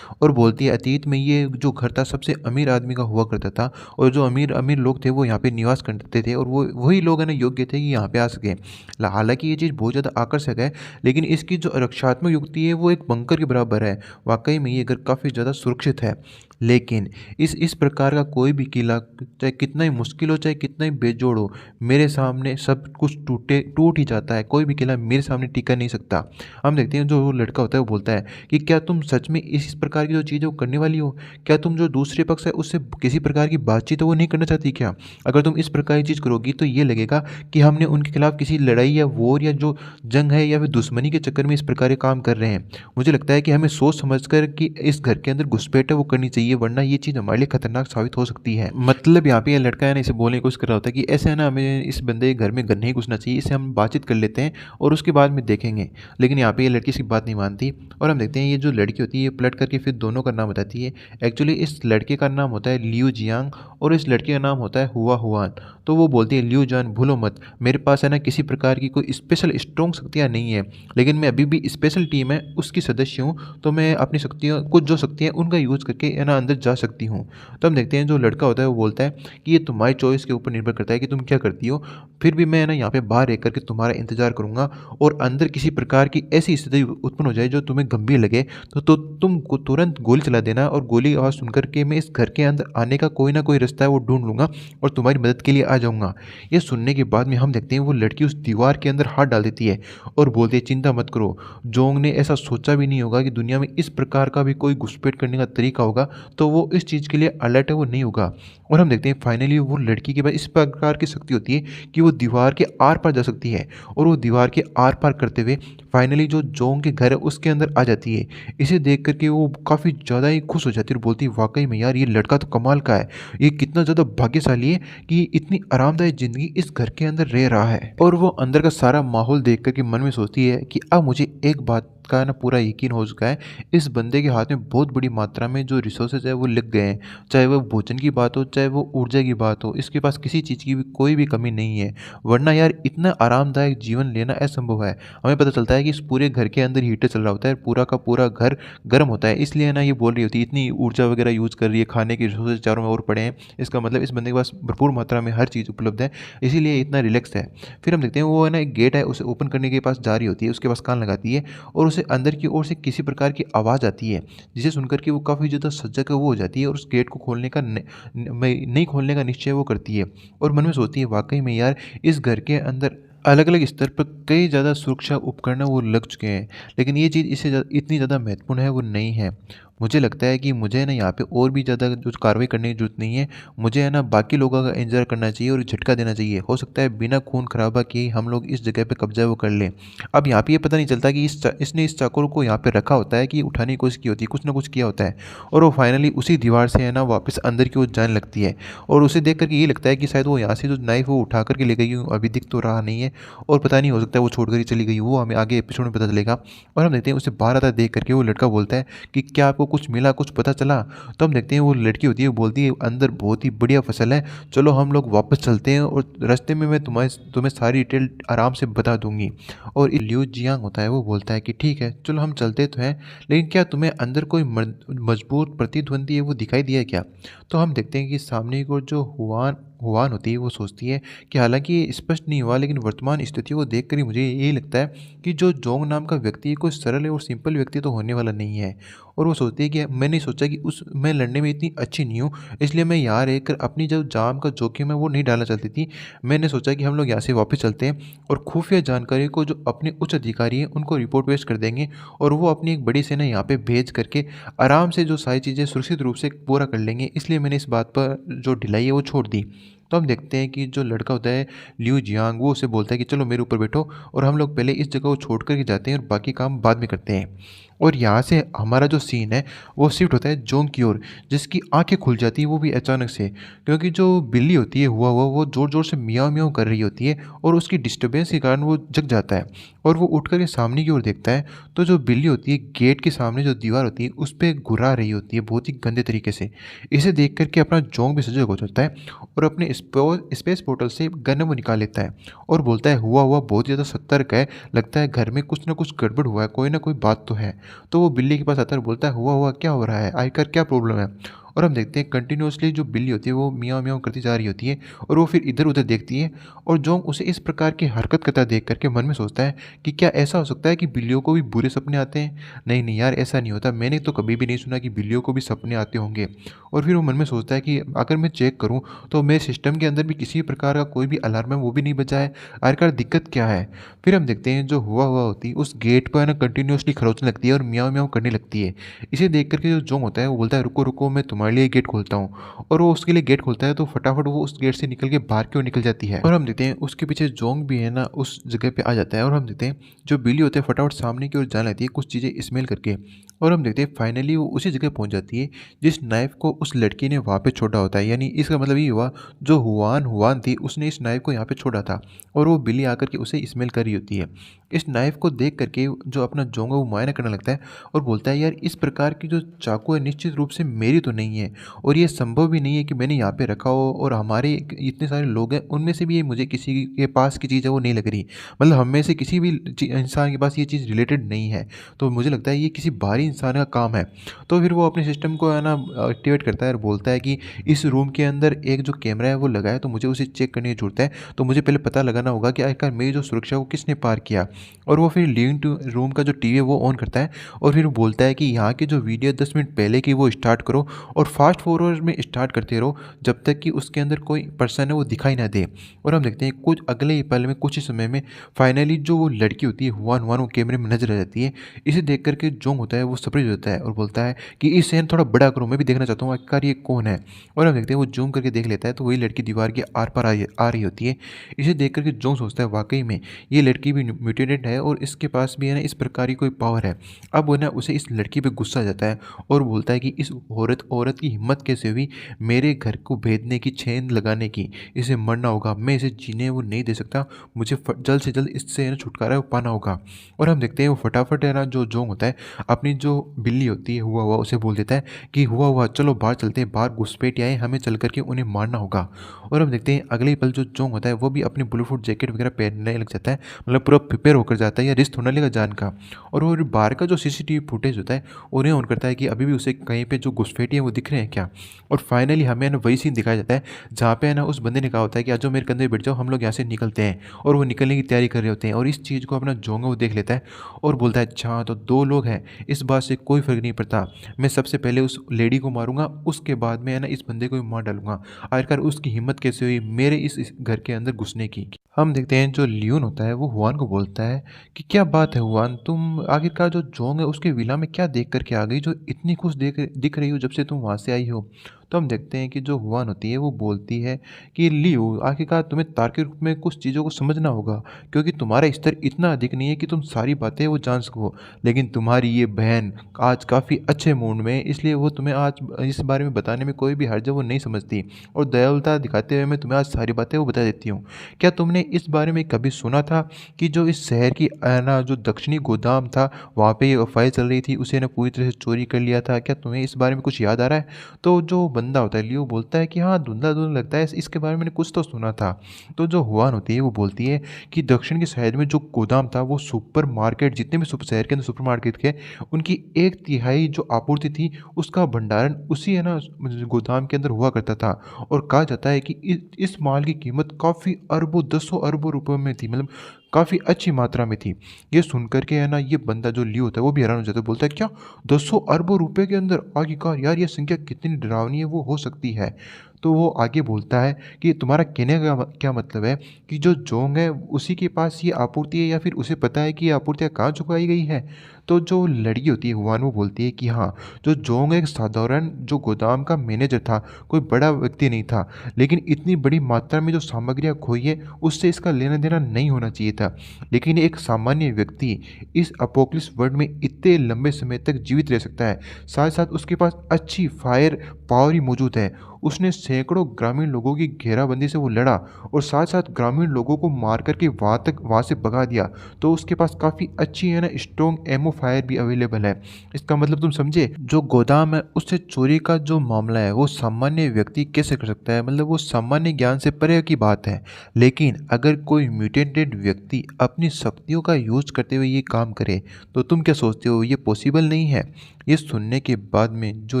और बोलती है, अतीत में ये जो घर था सबसे अमीर आदमी का हुआ करता था और जो अमीर-अमीर लोग थे वो यहाँ पे निवास करते थे और वो वही लोग है ना योग्य थे कि यहाँ पे आ सकें। हालाँकि ये चीज़ बहुत ज़्यादा आकर्षक है, लेकिन इसकी जो रक्षात्मक युक्ति है वो एक बंकर के बराबर है। वाक़ई में ये घर काफ़ी ज़्यादा सुरक्षित है। लेकिन इस प्रकार का कोई भी किला चाहे कितना ही मुश्किल हो, चाहे कितना ही बेजोड़ हो, मेरे सामने सब कुछ टूट ही जाता है। कोई भी किला मेरे सामने टिका नहीं सकता। हम देखते हैं जो वो लड़का होता है वो बोलता है कि क्या तुम सच में इस प्रकार की जो चीज़ है वो करने वाली हो? क्या तुम जो दूसरे पक्ष है उससे किसी प्रकार की बातचीत है वो नहीं करना चाहती क्या? अगर तुम इस प्रकार की चीज़ करोगी तो ये लगेगा कि हमने उनके खिलाफ किसी लड़ाई या वॉर या जो जंग है या फिर दुश्मनी के चक्कर में इस प्रकार के काम कर रहे हैं। मुझे लगता है कि हमें सोच समझ कर कि इस घर के अंदर घुसपैठ है वो करनी चाहिए, वरना ये चीज़ हमारे लिए खतरनाक साबित हो सकती है। मतलब यहाँ पे ये लड़का है ना इसे बोलने की कोशिश कर रहा होता है कि ऐसे है ना हमें इस बंदे के घर में नहीं घुसना चाहिए, इससे हम बातचीत कर लेते हैं और उसके बाद में देखेंगे। लेकिन यहाँ पे ये लड़की इसकी बात नहीं मानती और हम देखते हैं ये जो लड़की होती है ये पलट करके फिर दोनों का नाम बताती है। एक्चुअली इस लड़के का नाम होता है लियू जियांग और इस लड़के का नाम होता है हुआ हुआन। तो वो बोलती है, लियू जान भूलो मत, मेरे पास है ना किसी प्रकार की कोई स्पेशल स्ट्रॉन्ग शक्तियाँ नहीं है, लेकिन मैं अभी भी स्पेशल टीम है उसकी सदस्य हूँ, तो मैं अपनी शक्तियाँ कुछ जो शक्तियाँ उनका यूज़ करके है ना अंदर जा सकती हूँ। तो हम देखते हैं जो लड़का होता है वो बोलता है कि ये तुम्हारी चॉइस के ऊपर निर्भर करता है कि तुम क्या करती हो, फिर भी मैं ना यहाँ पे बाहर रह करके तुम्हारा इंतजार करूँगा और अंदर किसी प्रकार की ऐसी स्थिति उत्पन्न हो जाए जो तुम्हें गंभीर लगे तो तुम तुरंत गोली चला देना और गोली आवाज़ सुन कर के मैं इस घर के अंदर आने का कोई ना कोई रास्ता है वो ढूंढ लूँगा और तुम्हारी मदद के लिए आ जाऊँगा। ये सुनने के बाद में हम देखते हैं वो लड़की उस दीवार के अंदर हाथ डाल देती है और बोलती है, चिंता मत करो, जोंग ने ऐसा सोचा भी नहीं होगा कि दुनिया में इस प्रकार का भी कोई घुसपैठ करने का तरीका होगा, तो वो इस चीज़ के लिए अलर्ट है, वो नहीं होगा। और हम देखते हैं फाइनली वो लड़की के पास इस प्रकार की शक्ति होती है कि वो दीवार के आर पार जा सकती है और वो दीवार के आर पार करते हुए फाइनली जो जोंग के घर है उसके अंदर आ जाती है। इसे देख कर के वो काफ़ी ज़्यादा ही खुश हो जाती है और बोलती है, वाक़ई में यार ये लड़का तो कमाल का है। ये कितना ज़्यादा भाग्यशाली है कि इतनी आरामदायक ज़िंदगी इस घर के अंदर रह रहा है। और वो अंदर का सारा माहौल देख कर के मन में सोचती है कि अब मुझे एक बात का ना पूरा यकीन हो चुका है, इस बंदे के हाथ में बहुत बड़ी मात्रा में जो रिसोर्सेज है वो लग गए हैं। चाहे वो भोजन की बात हो, चाहे वो ऊर्जा की बात हो, इसके पास किसी चीज़ की भी कोई भी कमी नहीं है। वरना यार इतना आरामदायक जीवन लेना असंभव है। हमें पता चलता है कि इस पूरे घर के अंदर हीटर चल रहा होता है, पूरा का पूरा घर गर्म होता है, इसलिए ना ये बोल रही होती है, इतनी ऊर्जा वगैरह यूज़ कर रही है, खाने के रिसोर्सेज चारों ओर पड़े हैं, इसका मतलब इस बंदे के पास भरपूर मात्रा में हर चीज़ उपलब्ध है, इसीलिए इतना रिलैक्स है। फिर हम देखते हैं वो है ना एक गेट है, उसे ओपन करने के पास जा रही होती है, उसके पास कान लगाती है और उसे अंदर की ओर से किसी प्रकार की आवाज़ आती है, जिसे सुनकर के वो काफ़ी ज़्यादा सजग वो हो जाती है और उस गेट को खोलने का नहीं खोलने का निश्चय वो करती है और मन में सोचती है, वाक़ई में यार इस घर के अंदर अलग-अलग स्तर पर कई ज़्यादा सुरक्षा उपकरण वो लग चुके हैं, लेकिन ये चीज़ इससे इतनी ज़्यादा महत्वपूर्ण है वो नहीं है। मुझे लगता है कि मुझे ना यहाँ पे और भी ज़्यादा जो कार्रवाई करने की ज़रूरत नहीं है, मुझे है ना बाकी लोगों का इंतज़ार करना चाहिए और झटका देना चाहिए। हो सकता है बिना खून खराबा किए हम लोग इस जगह पे कब्ज़ा वो कर लें। अब यहाँ पे ये पता नहीं चलता कि इसने इस चाकू को यहाँ पे रखा होता है कि उठाने की कोशिश की होती है, कुछ ना कुछ किया होता है और वो फाइनली उसी दीवार से है ना वापस अंदर की ओर जाने लगती है और उसे देख कर के ये लगता है कि शायद वो यहाँ से जो नाइफ़ वो उठा कर के ले गई अभी दिख तो रहा नहीं है और पता नहीं, हो सकता है वो छोड़कर ही चली गई हो, वो हमें आगे एपिसोड में पता चलेगा। और हम देखते हैं उसे बाहर आता देख करके वो लड़का बोलता है कि क्या आपको कुछ मिला, कुछ पता चला? तो हम देखते हैं वो लड़की होती है, वो बोलती है, अंदर बहुत ही बढ़िया फसल है, चलो हम लोग वापस चलते हैं और रास्ते में मैं तुम्हें सारी डिटेल आराम से बता दूंगी। और लियू जियांग होता है वो बोलता है कि ठीक है चलो हम चलते तो हैं, लेकिन क्या तुम्हें अंदर कोई मजबूत प्रतिद्वंदी है वो दिखाई दिया क्या? तो हम देखते हैं कि सामने की ओर जो हुआन हुआन होती है वो सोचती है कि हालांकि ये स्पष्ट नहीं हुआ, लेकिन वर्तमान स्थिति को देखकर ही मुझे यही लगता है कि जो जोंग नाम का व्यक्ति है कोई सरल और सिंपल व्यक्ति तो होने वाला नहीं है। और वो सोचती है कि मैंने सोचा कि उस मैं लड़ने में इतनी अच्छी नहीं हूँ, इसलिए मैं यहाँ रहकर अपनी जो जान का जोखिम है वो नहीं डालना चाहती थी। मैंने सोचा कि हम लोग यहाँ से वापस चलते हैं और खुफिया जानकारी को जो अपने उच्च अधिकारी हैं उनको रिपोर्ट पेश कर देंगे और वो अपनी एक बड़ी सेना यहाँ पे भेज करके आराम से जो सारी चीज़ें सुरक्षित रूप से पूरा कर लेंगे। इसलिए मैंने इस बात पर जो ढिलाई है वो छोड़ दी। तो हम देखते हैं कि जो लड़का होता है लिू जियांग वो उसे बोलता है कि चलो मेरे ऊपर बैठो और हम लोग पहले इस जगह को छोड़ कर के जाते हैं और बाकी काम बाद में करते हैं। और यहाँ से हमारा जो सीन है वो शिफ्ट होता है जोंग की ओर, जिसकी आँखें खुल जाती हैं वो भी अचानक से। क्योंकि जो बिल्ली होती है हुआ वो ज़ोर-ज़ोर से मियाँव मियाँव कर रही होती है और उसकी डिस्टर्बेंस के कारण वो जग जाता है और वो उठ कर के सामने की ओर देखता है, तो जो बिल्ली होती है गेट के सामने जो दीवार होती है उस पे घुरा रही होती है बहुत ही गंदे तरीके से। इसे देख कर के अपना जोंग भी सजग हो जाता है और अपने स्पेस पोर्टल से गन वो निकाल लेता है और बोलता है हुआ बहुत ज़्यादा सतर्क है, लगता है घर में कुछ ना कुछ गड़बड़ हुआ है, कोई ना कोई बात तो है। तो वो बिल्ली के पास आता है और बोलता है हुआ क्या हो रहा है, आखिर क्या प्रॉब्लम है। और हम देखते हैं कंटिन्यूअसली जो बिल्ली होती है वो मियाँ मियाँ करती जा रही होती है और वो फिर इधर उधर देखती है और जोंग उसे इस प्रकार की हरकत करता देख करके मन में सोचता है कि क्या ऐसा हो सकता है कि बिल्लियों को भी बुरे सपने आते हैं। नहीं नहीं यार, ऐसा नहीं होता, मैंने तो कभी भी नहीं सुना कि बिल्लियों को भी सपने आते होंगे। और फिर वो मन में सोचता है कि अगर मैं चेक करूँ तो मेरे सिस्टम के अंदर भी किसी प्रकार का कोई भी अलार्म है वो भी नहीं बजा है, आखिरकार दिक्कत क्या है। फिर हम देखते हैं जो हुआ होती है उस गेट पर है ना कंटिन्यूअसली खरोचने लगती है और म्याऊं म्याऊं करने लगती है। इसे देख करके जो जोंग होता है वो बोलता है रुको रुको, मैं तुम्हारे लिए गेट खोलता हूँ। और वो उसके लिए गेट खोलता है तो फटाफट वो उस गेट से निकल के बाहर की ओर निकल जाती है और हम देखते हैं उसके पीछे जोंग भी है ना उस जगह पे आ जाता है और हम देखते हैं जो बिल्ली होते हैं फटाफट सामने की ओर जाने लगती है कुछ चीज़ें स्मेल करके। और हम देखते हैं फाइनली वो उसी जगह पहुंच जाती है जिस नाइफ को उस लड़की ने वहाँ पे छोड़ा होता है। यानी इसका मतलब ये हुआ जो हुआन हुआन थी उसने इस नाइफ को यहाँ पे छोड़ा था और वो बिल्ली आकर के उसे स्मेल कर रही होती है। इस नाइफ को देख करके जो अपना जोंग है वो मुआयना करने लगता है और बोलता है यार इस प्रकार की जो चाकू है निश्चित रूप से मेरी तो नहीं है और ये संभव भी नहीं है कि मैंने यहाँ पे रखा हो और हमारे इतने सारे लोग हैं उनमें से भी ये मुझे किसी के पास की चीज़ है वो नहीं लग रही। मतलब हम में से किसी भी इंसान के पास ये चीज़ रिलेटेड नहीं है, तो मुझे लगता है ये किसी बाहरी इंसान का काम है। तो फिर वो अपने सिस्टम को है ना एक्टिवेट करता है और बोलता है कि इस रूम के अंदर एक जो कैमरा है वो लगा है तो मुझे उसे चेक करने की ज़रूरत है, तो मुझे पहले पता लगाना होगा कि आखिरकार मेरी जो सुरक्षा है वो किसने पार किया। और वो फिर लिविंग टू रूम का जो टीवी है वो ऑन करता है और फिर वो बोलता है कि यहाँ की जो वीडियो 10 मिनट पहले की वो स्टार्ट करो और फास्ट फॉरवर्ड में स्टार्ट करते रहो जब तक कि उसके अंदर कोई पर्सन है वो दिखाई ना दे। और हम देखते हैं कुछ अगले ही पल में कुछ ही समय में फाइनली जो वो लड़की होती है हुआन हुआन वो कैमरे में नजर आ जाती है। इसे देख करके जोंग होता है वो सरप्राइज हो जाता है और बोलता है कि इस सीन थोड़ा बड़ा करो, मैं भी देखना चाहता हूँ आखिरकार ये कौन है। और हम देखते हैं वो जूम करके देख लेता है तो वही लड़की दीवार के आर पार आ रही होती है। इसे देख करके जोंग सोचता है वाकई में ये लड़की भी म्यूटेटेड है और इसके पास भी है ना इस प्रकार की कोई पावर है। अब वो ना उसे इस लड़की पे गुस्सा आ जाता है और बोलता है कि इस औरत की हिम्मत कैसे हुई मेरे घर को भेदने की, चेन लगाने की, इसे मरना होगा, मैं इसे जीने वो नहीं दे सकता, मुझे जल्द से जल्द इससे है ना छुटकारा पाना होगा। और हम देखते हैं वो फटाफट है ना जो जोंग होता है अपनी जो बिल्ली होती है हुआ उसे बोल देता है कि हुआ चलो बाहर चलते हैं, बाहर घुसपैठ आए, हमें चल करके उन्हें मारना होगा। और हम देखते हैं अगले ही पल जो जोंग होता है वो भी अपनी बुलेटप्रूफ जैकेट वगैरह पहनने लग जाता है, मतलब पूरा प्रिपेयर होकर जाता है या रिस्क होने लगा जान का। और वो बाहर का जो सीसीटीवी फुटेज होता है उन्हें ऑन करता है कि अभी भी उसे कहीं पे जो घुसपैठी है वो दिख रहे हैं क्या। और फाइनली हमें ना वही सीन दिखाया जाता है जहाँ पे है ना उस बंदे ने कहा होता है कि आज जो मेरे कंधे पे बैठ जाओ, हम लोग यहाँ से निकलते हैं। और वो निकलने की तैयारी कर रहे होते हैं और इस चीज़ को अपना जोंगा वो देख लेता है और बोलता है अच्छा तो दो लोग हैं, इस बात से कोई फर्क नहीं पड़ता, मैं सबसे पहले उस लेडी को मारूंगा, उसके बाद में है ना इस बंदे को भी मार डालूंगा। आखिरकार उसकी हिम्मत कैसे हुई मेरे इस घर के अंदर घुसने की। हम देखते हैं जो लियोन होता है वो हुआन को बोलता है कि क्या बात है हुआन, तुम आखिरकार जो जोंग है उसके विला में क्या देख करके आ गई जो इतनी खुश दिख रही हो जब से तुम वहाँ से आई हो। तो हम देखते हैं कि जो हुआन होती है वो बोलती है कि लियो आखिरकार तुम्हें तार्किक रूप में कुछ चीज़ों को समझना होगा, क्योंकि तुम्हारा स्तर इतना अधिक नहीं है कि तुम सारी बातें वो जान सको। लेकिन तुम्हारी ये बहन आज काफ़ी अच्छे मूड में है, इसलिए वो तुम्हें आज इस बारे में बताने में कोई भी हर्ज वो नहीं समझती और दयालुता दिखाते हुए मैं तुम्हें आज सारी बातें वो बता देती हूँ। क्या तुमने इस बारे में कभी सुना था कि जो इस शहर की ना जो दक्षिणी गोदाम था वहाँ पे ये फाइल चल रही थी, उसे ना पूरी तरह से चोरी कर लिया था, क्या तुम्हें इस बारे में कुछ याद आ रहा है। तो जो बंदा होता है लियो बोलता है कि हाँ धुंधला धुंधला लगता है, इसके बारे में मैंने कुछ तो सुना था। तो जो हुआन होती है वो बोलती है कि दक्षिण के शहर में जो गोदाम था वो सुपर मार्केट, जितने भी शहर के अंदर सुपर मार्केट थे उनकी एक तिहाई जो आपूर्ति थी उसका भंडारण उसी है ना गोदाम के अंदर हुआ करता था। और कहा जाता है कि इस माल की कीमत काफ़ी अरबों दसों अरबों रुपयों में थी, मतलब काफ़ी अच्छी मात्रा में थी। ये सुन कर के है ना ये बंदा जो लियो होता है वो भी हैरान हो जाता है, बोलता है क्या 200 अरबों रुपए के अंदर, आखिरकार यार ये संख्या कितनी डरावनी है वो हो सकती है। तो वो आगे बोलता है कि तुम्हारा कहने का क्या मतलब है कि जो जोंग है उसी के पास ये आपूर्ति है या फिर उसे पता है कि ये आपूर्तियाँ कहाँ चुकाई गई है? तो जो लड़की होती है हुआन वो बोलती है कि हाँ, जो जोंग एक साधारण जो गोदाम का मैनेजर था, कोई बड़ा व्यक्ति नहीं था। लेकिन इतनी बड़ी मात्रा में जो सामग्रियाँ खोई है उससे इसका लेना-देना नहीं होना चाहिए था। लेकिन एक सामान्य व्यक्ति इस एपोकेलिप्स वर्ल्ड में इतने लंबे समय तक जीवित रह सकता है। साथ-साथ उसके पास अच्छी फायर पावर ही मौजूद है। उसने सैकड़ों ग्रामीण लोगों की घेराबंदी से वो लड़ा और साथ-साथ ग्रामीण लोगों को मार कर के वहाँ से भगा दिया। तो उसके पास काफ़ी अच्छी है ना स्ट्रॉन्ग एमो फायर भी अवेलेबल है। इसका मतलब तुम समझे? जो गोदाम है उससे चोरी का जो मामला है वो सामान्य व्यक्ति कैसे कर सकता है? मतलब वो सामान्य ज्ञान से परे की बात है। लेकिन अगर कोई म्यूटेंटेड व्यक्ति अपनी शक्तियों का यूज़ करते हुए ये काम करे, तो तुम क्या सोचते हो ये पॉसिबल नहीं है? ये सुनने के बाद में जो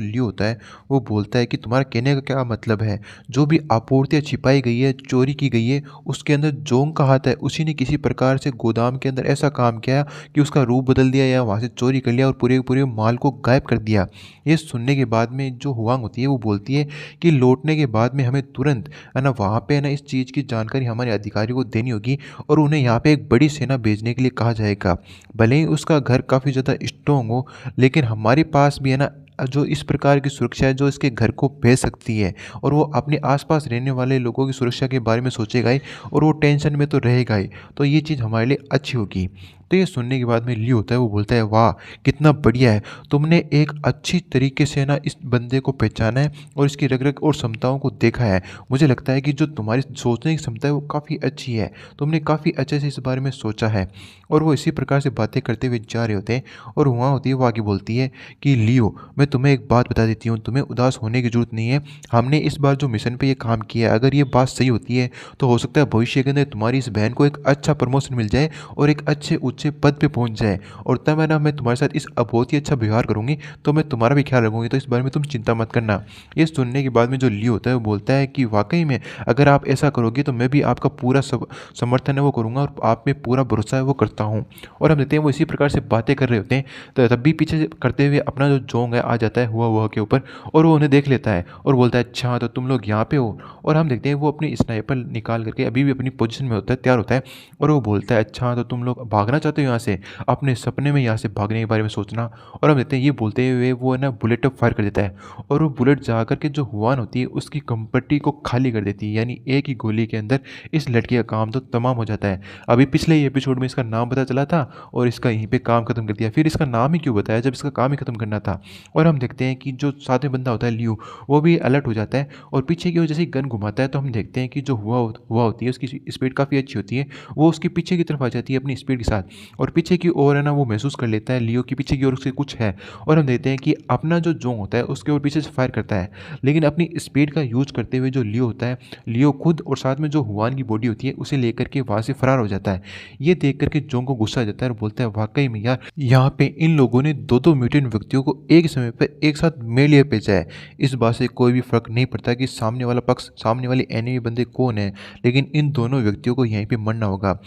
लियो होता है वो बोलता है कि तुम्हारा कहने का क्या मतलब है? जो भी आपूर्तियाँ छिपाई गई है, चोरी की गई है, उसके अंदर जोंग का हाथ है। उसी ने किसी प्रकार से गोदाम के अंदर ऐसा काम किया कि उसका रूप बदल दिया या वहाँ से चोरी कर लिया और पूरे के पूरे माल को गायब कर दिया। ये सुनने के बाद में जो हुआंग होती है वो बोलती है कि लौटने के बाद में हमें तुरंत है ना वहाँ पे है ना इस चीज़ की जानकारी हमारे अधिकारियों को देनी होगी और उन्हें यहाँ पे एक बड़ी सेना भेजने के लिए कहा जाएगा। भले ही उसका घर काफ़ी ज़्यादा स्ट्रॉन्ग हो, लेकिन हमारे पास भी है ना जो इस प्रकार की सुरक्षा है जो इसके घर को भेज सकती है और वो अपने आस-पास रहने वाले लोगों की सुरक्षा के बारे में सोचेगा ही और वो टेंशन में तो रहेगा ही। तो ये चीज़ हमारे लिए अच्छी होगी। तो ये सुनने के बाद में लियो होता है वो बोलता है वाह! कितना बढ़िया है। तुमने एक अच्छी तरीके से ना इस बंदे को पहचाना है और इसकी रग-रग और क्षमताओं को देखा है। मुझे लगता है कि जो तुम्हारी सोचने की क्षमता है वो काफ़ी अच्छी है। तुमने काफ़ी अच्छे से इस बारे में सोचा है। और वो इसी प्रकार से बातें करते हुए जा रहे होते हैं और वहाँ होती है वो आगे बोलती है कि लियो मैं तुम्हें एक बात बता देती हूँ, तुम्हें उदास होने की ज़रूरत नहीं है। हमने इस बार जो मिशन पे ये काम किया है, अगर ये बात सही होती है तो हो सकता है भविष्य के अंदर तुम्हारी इस बहन को एक अच्छा प्रमोशन मिल जाए और एक अच्छे ऊँचे पद पे पहुँच जाए और तब है ना मैं तुम्हारे साथ इस बहुत ही अच्छा व्यवहार करूँगी, तो मैं तुम्हारा भी ख्याल रखूँगी, तो इस बारे में तुम चिंता मत करना। ये सुनने के बाद में जो लियो होता है वो बोलता है कि वाक़ई में अगर आप ऐसा करोगे तो मैं भी आपका पूरा समर्थन है वो करूँगा और आप में पूरा भरोसा है वो करता हूँ। और हम देखते हैं वो इसी प्रकार से बातें कर रहे होते हैं, तो तब भी पीछे से करते हुए अपना जो जोंग है आ जाता है हुआ के ऊपर और वो उन्हें देख लेता है और बोलता है अच्छा तो तुम लोग यहाँ पे हो। और हम देखते हैं वो अपनी स्नाइपर निकाल करके अभी भी अपनी पोजीशन में होता है, तैयार होता है और वो बोलता है अच्छा तो तुम लोग भागना चाहते हो यहाँ से, अपने सपने में यहाँ से भागने के बारे में सोचना। और हम देखते हैं ये बोलते हुए वो है ना बुलेट फायर कर देता है और वो बुलेट जा कर के जो हुआन होती है उसकी कंपट्टी को खाली कर देती है, यानी एक ही गोली के अंदर इस लड़की का काम तो तमाम हो जाता है। अभी पिछले ही एपिसोड में इसका नाम पता चला था और इसका यहीं पे काम खत्म कर दिया। फिर इसका नाम ही क्यों बताया जब इसका काम ही खत्म करना था। और हम देखते हैं कि जो साथ में बंदा होता है लियू, वो भी अलर्ट हो जाता है और पीछे की ओर जैसे ही गन घुमाता है तो हम देखते हैं कि जो हुआ होती है उसकी स्पीड काफ़ी अच्छी होती है। वो उसके पीछे की तरफ आ जाती है अपनी स्पीड के साथ और पीछे की ओर है ना वो महसूस कर लेता है लियो की पीछे की ओर उससे कुछ है। और हम देखते हैं कि अपना जो जोंग होता है उसके ओर पीछे से फायर करता है, लेकिन अपनी स्पीड का यूज़ करते हुए जो लियो होता है, लियो खुद और साथ में जो हुआन की बॉडी होती है उसे लेकर के वहाँ से फरार हो जाता है। ये देख कर के जोंग को गुस्सा आ जाता है और बोलता है वाक़ई में यार यहाँ पे इन लोगों ने 2-2 म्यूटेंट व्यक्तियों को एक समय पे एक साथ मेले लिए भेजा है। इस बात से कोई भी फ़र्क नहीं पड़ता कि सामने वाला पक्ष, सामने वाले एनिमी बंदे कौन है, लेकिन इन दोनों व्यक्तियों को यहीं पे मरना होगा।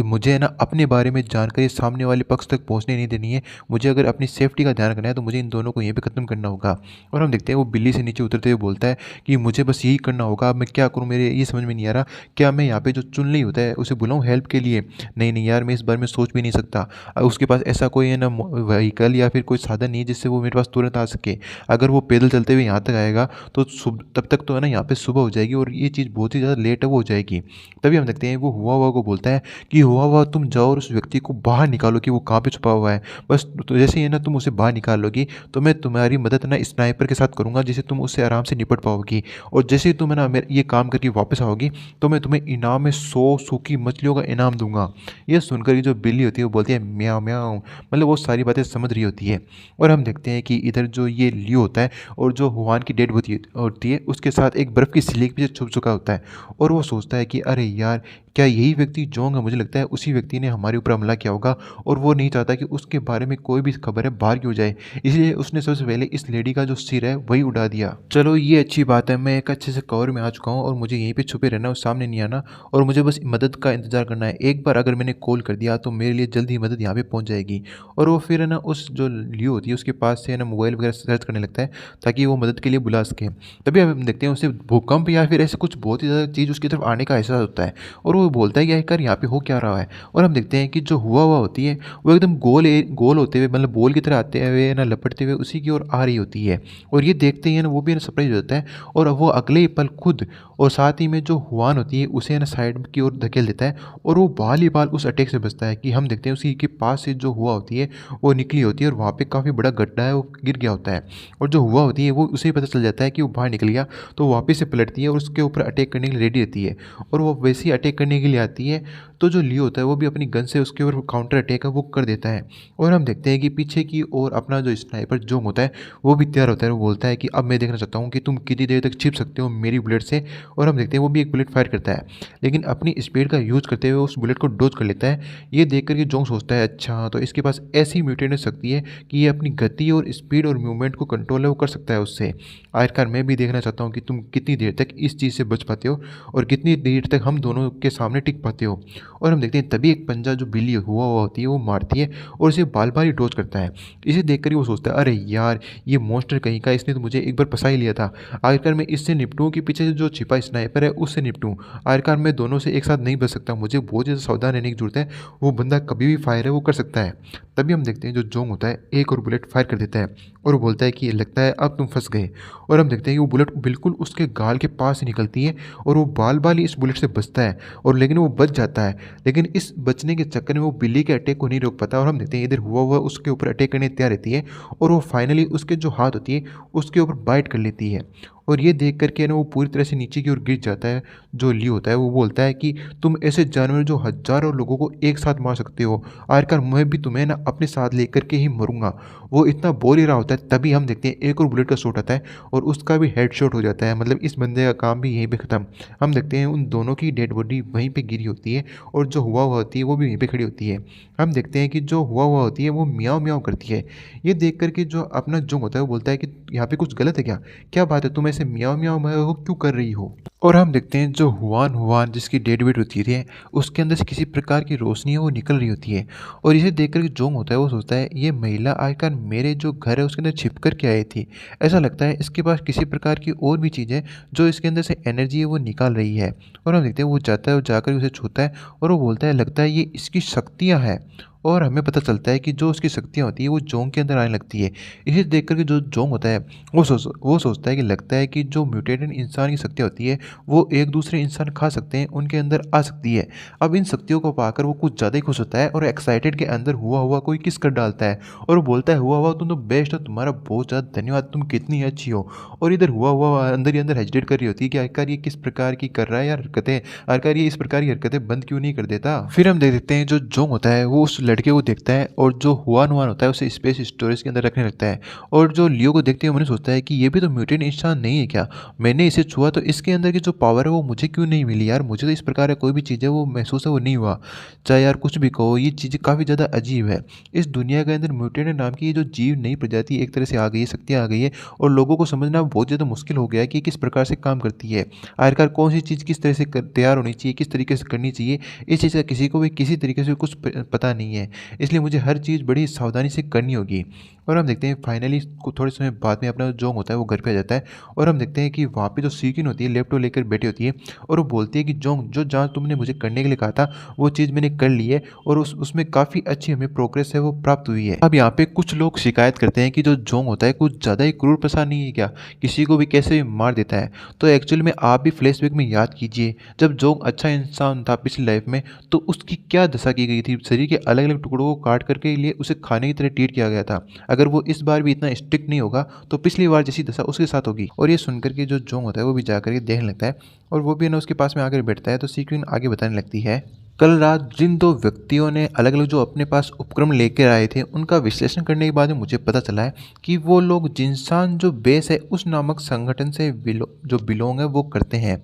मुझे है ना अपने बारे में जानकारी सामने वाले पक्ष तक पहुँचने नहीं देनी है। मुझे अगर अपनी सेफ्टी का ध्यान रखना है तो मुझे इन दोनों को यहीं पे ख़त्म करना होगा। और हम देखते हैं वो बिल्ली से नीचे उतरते हुए बोलता है कि मुझे बस यही करना होगा, अब मैं क्या करूँ मेरे ये समझ में नहीं आ रहा। क्या मैं यहाँ पे जो चुन-ली होता है उसे बुलाऊँ हेल्प के लिए? नहीं यार मैं इस बारे में सोच भी नहीं सकता। उसके पास ऐसा कोई है ना व्हीकल या फिर कोई साधन नहीं है जिससे वो मेरे पास तुरंत आ सके। अगर वो पैदल चलते हुए यहाँ तक आएगा तो तब तक तो है ना यहाँ पे सुबह हो जाएगी और ये चीज़ बहुत ही ज़्यादा लेट है वो हो जाएगी। तभी हम देखते हैं वो हुआ को बोलता है कि हुआ तुम जाओ और उस व्यक्ति को बाहर निकालो कि वो कहाँ पे छुपा हुआ है। बस तो जैसे ही है ना तुम उसे बाहर निकाल लोगी तो मैं तुम्हारी मदद ना स्नाइपर के साथ करूँगा, जिससे तुम उससे आराम से निपट पाओगी। और जैसे ही तुम है ना ये काम करके वापस आओगी तो मैं तुम्हें इनाम में 100 सूखी मछलियों का इनाम दूंगा। ये सुनकर जो बिल्ली होती है वो बोलती है म्याऊं म्याऊं, मतलब वो सारी बातें समझ रही होती है। और हम देखते हैं कि इधर जो ये लियो होता है और जो हुआन की डेड होती है उसके साथ एक बर्फ़ की सिल्ली के पीछे छुप चुका होता है और वो सोचता है कि अरे यार क्या यही व्यक्ति जोंग है? मुझे लगता है उसी व्यक्ति ने हमारे ऊपर हमला किया होगा और वो नहीं चाहता कि उसके बारे में कोई भी खबर है बाहर की हो जाए। इसलिए उसने सबसे पहले इस लेडी का जो सिर है वही उड़ा दिया। चलो ये अच्छी बात है, मैं एक अच्छे से कवर में आ चुका हूँ और मुझे यहीं पे छुपे रहना और सामने नहीं आना और मुझे बस मदद का इंतज़ार करना है। एक बार अगर मैंने कॉल कर दिया तो मेरे लिए जल्द ही मदद यहाँ पे पहुँच जाएगी। और वो फिर है ना उस जो लियो होती है उसके पास से है ना मोबाइल वगैरह सर्च करने लगता है ताकि वो मदद के लिए बुला सके। तभी हम देखते हैं उसे भूकंप या फिर ऐसे कुछ बहुत ही ज़्यादा चीज़ उसकी तरफ आने का एहसास होता है और वो बोलता है कि आखिर यहाँ पे हो क्या रहा है। और हम देखते हैं कि जो हुआ होती है वो एकदम गोल होते हुए मतलब बॉल की तरह आते हुए ना लपटते हुए उसी की ओर आ रही होती है। और ये देखते ही है ना वो भी है ना सरप्राइज हो जाता है और वो अगले ही पल खुद और साथ ही में जो हुआन होती है उसे है ना साइड की ओर धकेल देता है और वो बाल ही बाल उस अटैक से बचता है। कि हम देखते हैं उसी के पास से जो हुआ होती है वो निकली होती है और वहाँ पे काफ़ी बड़ा गड्ढा है, वो गिर गया होता है। और जो हुआ होती है वो उसे ही पता चल जाता है कि वो बाहर निकल गया, तो वापस से पलटती है और उसके ऊपर अटैक करने के लिए रेडी रहती है। और वो वैसे ही अटैक करने के लिए आती है तो जो लियो होता है वो भी अपनी गन से उसके ऊपर काउंटर अटैक है वो कर देता है। और हम देखते हैं कि पीछे की ओर अपना जो स्नाइपर जोंग होता है वो भी तैयार होता है। वो बोलता है कि अब मैं देखना चाहता हूँ कि तुम कितनी देर तक छिप सकते हो मेरी बुलेट से। और हम देखते हैं वो भी एक बुलेट फायर करता है, लेकिन अपनी स्पीड का यूज़ करते हुए उस बुलेट को डॉज कर लेता है। ये देख कर के जोंग सोचता है अच्छा तो इसके पास ऐसी म्यूटेंट शक्ति है कि ये अपनी गति और स्पीड और मूवमेंट को कंट्रोल है वो कर सकता है उससे। आखिरकार मैं भी देखना चाहता हूँ कि तुम कितनी देर तक इस चीज़ से बच पाते हो और कितनी देर तक हम दोनों के सामने टिक पाते हो। और हम देखते हैं तभी एक पंजा जो बिल्ली हुआ होती है वो मारती है और इसे बाल बाल ही डॉज करता है। इसे देखकर ही वो सोचता है अरे यार ये मॉन्स्टर कहीं का, इसने तो मुझे एक बार फंसा ही लिया था। आखिरकार मैं इससे निपटूँ कि पीछे से जो छिपा स्नाइपर है उससे निपटूँ। आखिरकार मैं दोनों से एक साथ नहीं बच सकता, मुझे बहुत ज़्यादा सावधान रहने की ज़रूरत है। वो बंदा कभी भी फायर है वो कर सकता है। तभी हम देखते हैं जो जोंग होता है एक और बुलेट फायर कर देता है और वो बोलता है कि ये लगता है अब तुम फंस गए। और हम देखते हैं कि वो बुलेट बिल्कुल उसके गाल के पास ही निकलती है और वो बाल बाल ही इस बुलेट से बचता है और लेकिन वो बच जाता है। लेकिन इस बचने के चक्कर में वो बिल्ली के अटैक को नहीं रोक पाता और हम देखते हैं इधर हुआ उसके ऊपर अटैक करने तैयार रहती है और वो फाइनली उसके जो हाथ होती है उसके ऊपर बाइट कर लेती है। और ये देख कर के ना वो पूरी तरह से नीचे की ओर गिर जाता है। जो लियो होता है वो बोलता है कि तुम ऐसे जानवर जो हज़ारों लोगों को एक साथ मार सकते हो, आखिरकार मैं भी तुम्हें ना अपने साथ लेकर के ही मरूँगा। वो इतना बोल ही रहा होता है तभी हम देखते हैं एक और बुलेट का शॉट आता है और उसका भी हेडशॉट हो जाता है, मतलब इस बंदे का काम भी यहीं पे ख़त्म। हम देखते हैं उन दोनों की डेड बॉडी वहीं पे गिरी होती है और जो हुआ होती है वो भी वहीं पे खड़ी होती है। हम देखते हैं कि जो हुआ होती है वो म्याऊँ म्याऊँ करती है। ये देख कर के जो अपना जोंग होता है वो बोलता है कि यहाँ पे कुछ गलत है क्या? क्या बात है तुम ऐसे म्याऊँ म्याऊँ म्याऊँ क्यों कर रही हो? और हम देखते हैं जो हुआन हुआन जिसकी डेड बॉडी होती है उसके अंदर से किसी प्रकार की रोशनी है वो निकल रही होती है। और इसे देख कर के जोंग होता है वो सोचता है ये महिला आखिरकार मेरे जो घर है उसके अंदर छिप कर के आई थी। ऐसा लगता है इसके पास किसी प्रकार की और भी चीज़ है जो इसके अंदर से एनर्जी है वो निकाल रही है। और हम देखते हैं वो जाता है और जाकर उसे छूता है और वो बोलता है लगता है ये इसकी शक्तियाँ हैं। और हमें पता चलता है कि जो उसकी शक्तियाँ होती है वो जोंग के अंदर आने लगती है। इसे देख कर के जो जोंग होता है वो सोचता है कि लगता है कि जो म्यूटेटेड इंसान की शक्तियाँ होती है वो एक दूसरे इंसान खा सकते हैं, उनके अंदर आ सकती है। अब इन शक्तियों को पाकर वो कुछ ज़्यादा ही खुश होता है और एक्साइटेड के अंदर हुआ कोई किस कर डालता है और वो बोलता है हुआ तुम तो बेस्ट हो, तुम्हारा बहुत ज़्यादा धन्यवाद, तुम कितनी अच्छी हो। और इधर हुआ अंदर ही अंदर हेजिटेट कर रही होती है कि आखिरकार ये किस प्रकार की कर रहा है यार हरकतें, आखिरकार ये इस प्रकार की हरकतें बंद क्यों नहीं कर देता। फिर हम देख देखते हैं जो जोंग होता है वो उस लड़के को देखता है और जो हुआन हुआन होता है उसे स्पेस स्टोरेज के अंदर रखने लगता है। और जो लियो को देखते हुए मैंने सोचता है कि ये भी तो म्यूटेंट इंसान नहीं है क्या, मैंने इसे छुआ तो इसके अंदर की जो पावर है वो मुझे क्यों नहीं मिली यार, मुझे तो इस प्रकार का कोई भी चीज़ है वो महसूस है वो नहीं हुआ। चाहे यार कुछ भी कहो ये चीज़ें काफ़ी ज़्यादा अजीब है। इस दुनिया के अंदर म्यूटेंट नाम की ये जो जीव नई प्रजाति एक तरह से आ गई है, शक्तियाँ आ गई है और लोगों को समझना बहुत ज़्यादा मुश्किल हो गया है कि किस प्रकार से काम करती है। आखिरकार कौन सी चीज़ किस तरह से तैयार होनी चाहिए, किस तरीके से करनी चाहिए, इस चीज़ का किसी को भी किसी तरीके से कुछ पता नहीं है। इसलिए मुझे हर चीज़ बड़ी सावधानी से करनी होगी। और हम देखते हैं फाइनली थोड़े समय बाद में अपना जोंग होता है वो घर पे आ जाता है और हम देखते हैं कि वहाँ पे जो सीकिन होती है लैपटॉप लेकर बैठी होती है और वो बोलती है कि जोंग जो जहाँ तुमने मुझे करने के लिए कहा था वो चीज़ मैंने कर ली है और उसमें काफ़ी अच्छी हमें प्रोग्रेस है वो प्राप्त हुई है। अब यहाँ पे कुछ लोग शिकायत करते हैं कि जो जोंग होता है कुछ ज़्यादा ही क्रूर प्रसाद नहीं है क्या, किसी को भी कैसे भी मार देता है। तो एक्चुअली में आप भी फ्लैशबैक में याद कीजिए जब जोंग अच्छा इंसान था पिछली लाइफ में तो उसकी क्या दशा की गई थी, शरीर के अलग अलग टुकड़ों को काट करके लिए उसे खाने की तरह ट्रीट किया गया था। अगर वो इस बार भी इतना स्ट्रिक्ट नहीं होगा तो पिछली बार जैसी दशा उसके साथ होगी। और ये सुनकर के जो जोंग होता है वो भी जाकर के देखने लगता है और वो भी ना उसके पास में आकर बैठता है। तो सीक्वेन आगे बताने लगती है कल रात जिन दो व्यक्तियों ने अलग अलग जो अपने पास उपक्रम लेकर आए थे उनका विश्लेषण करने के बाद में मुझे पता चला है कि वो लोग जिंसान जो बेस है उस नामक संगठन से जो बिलोंग है वो करते हैं।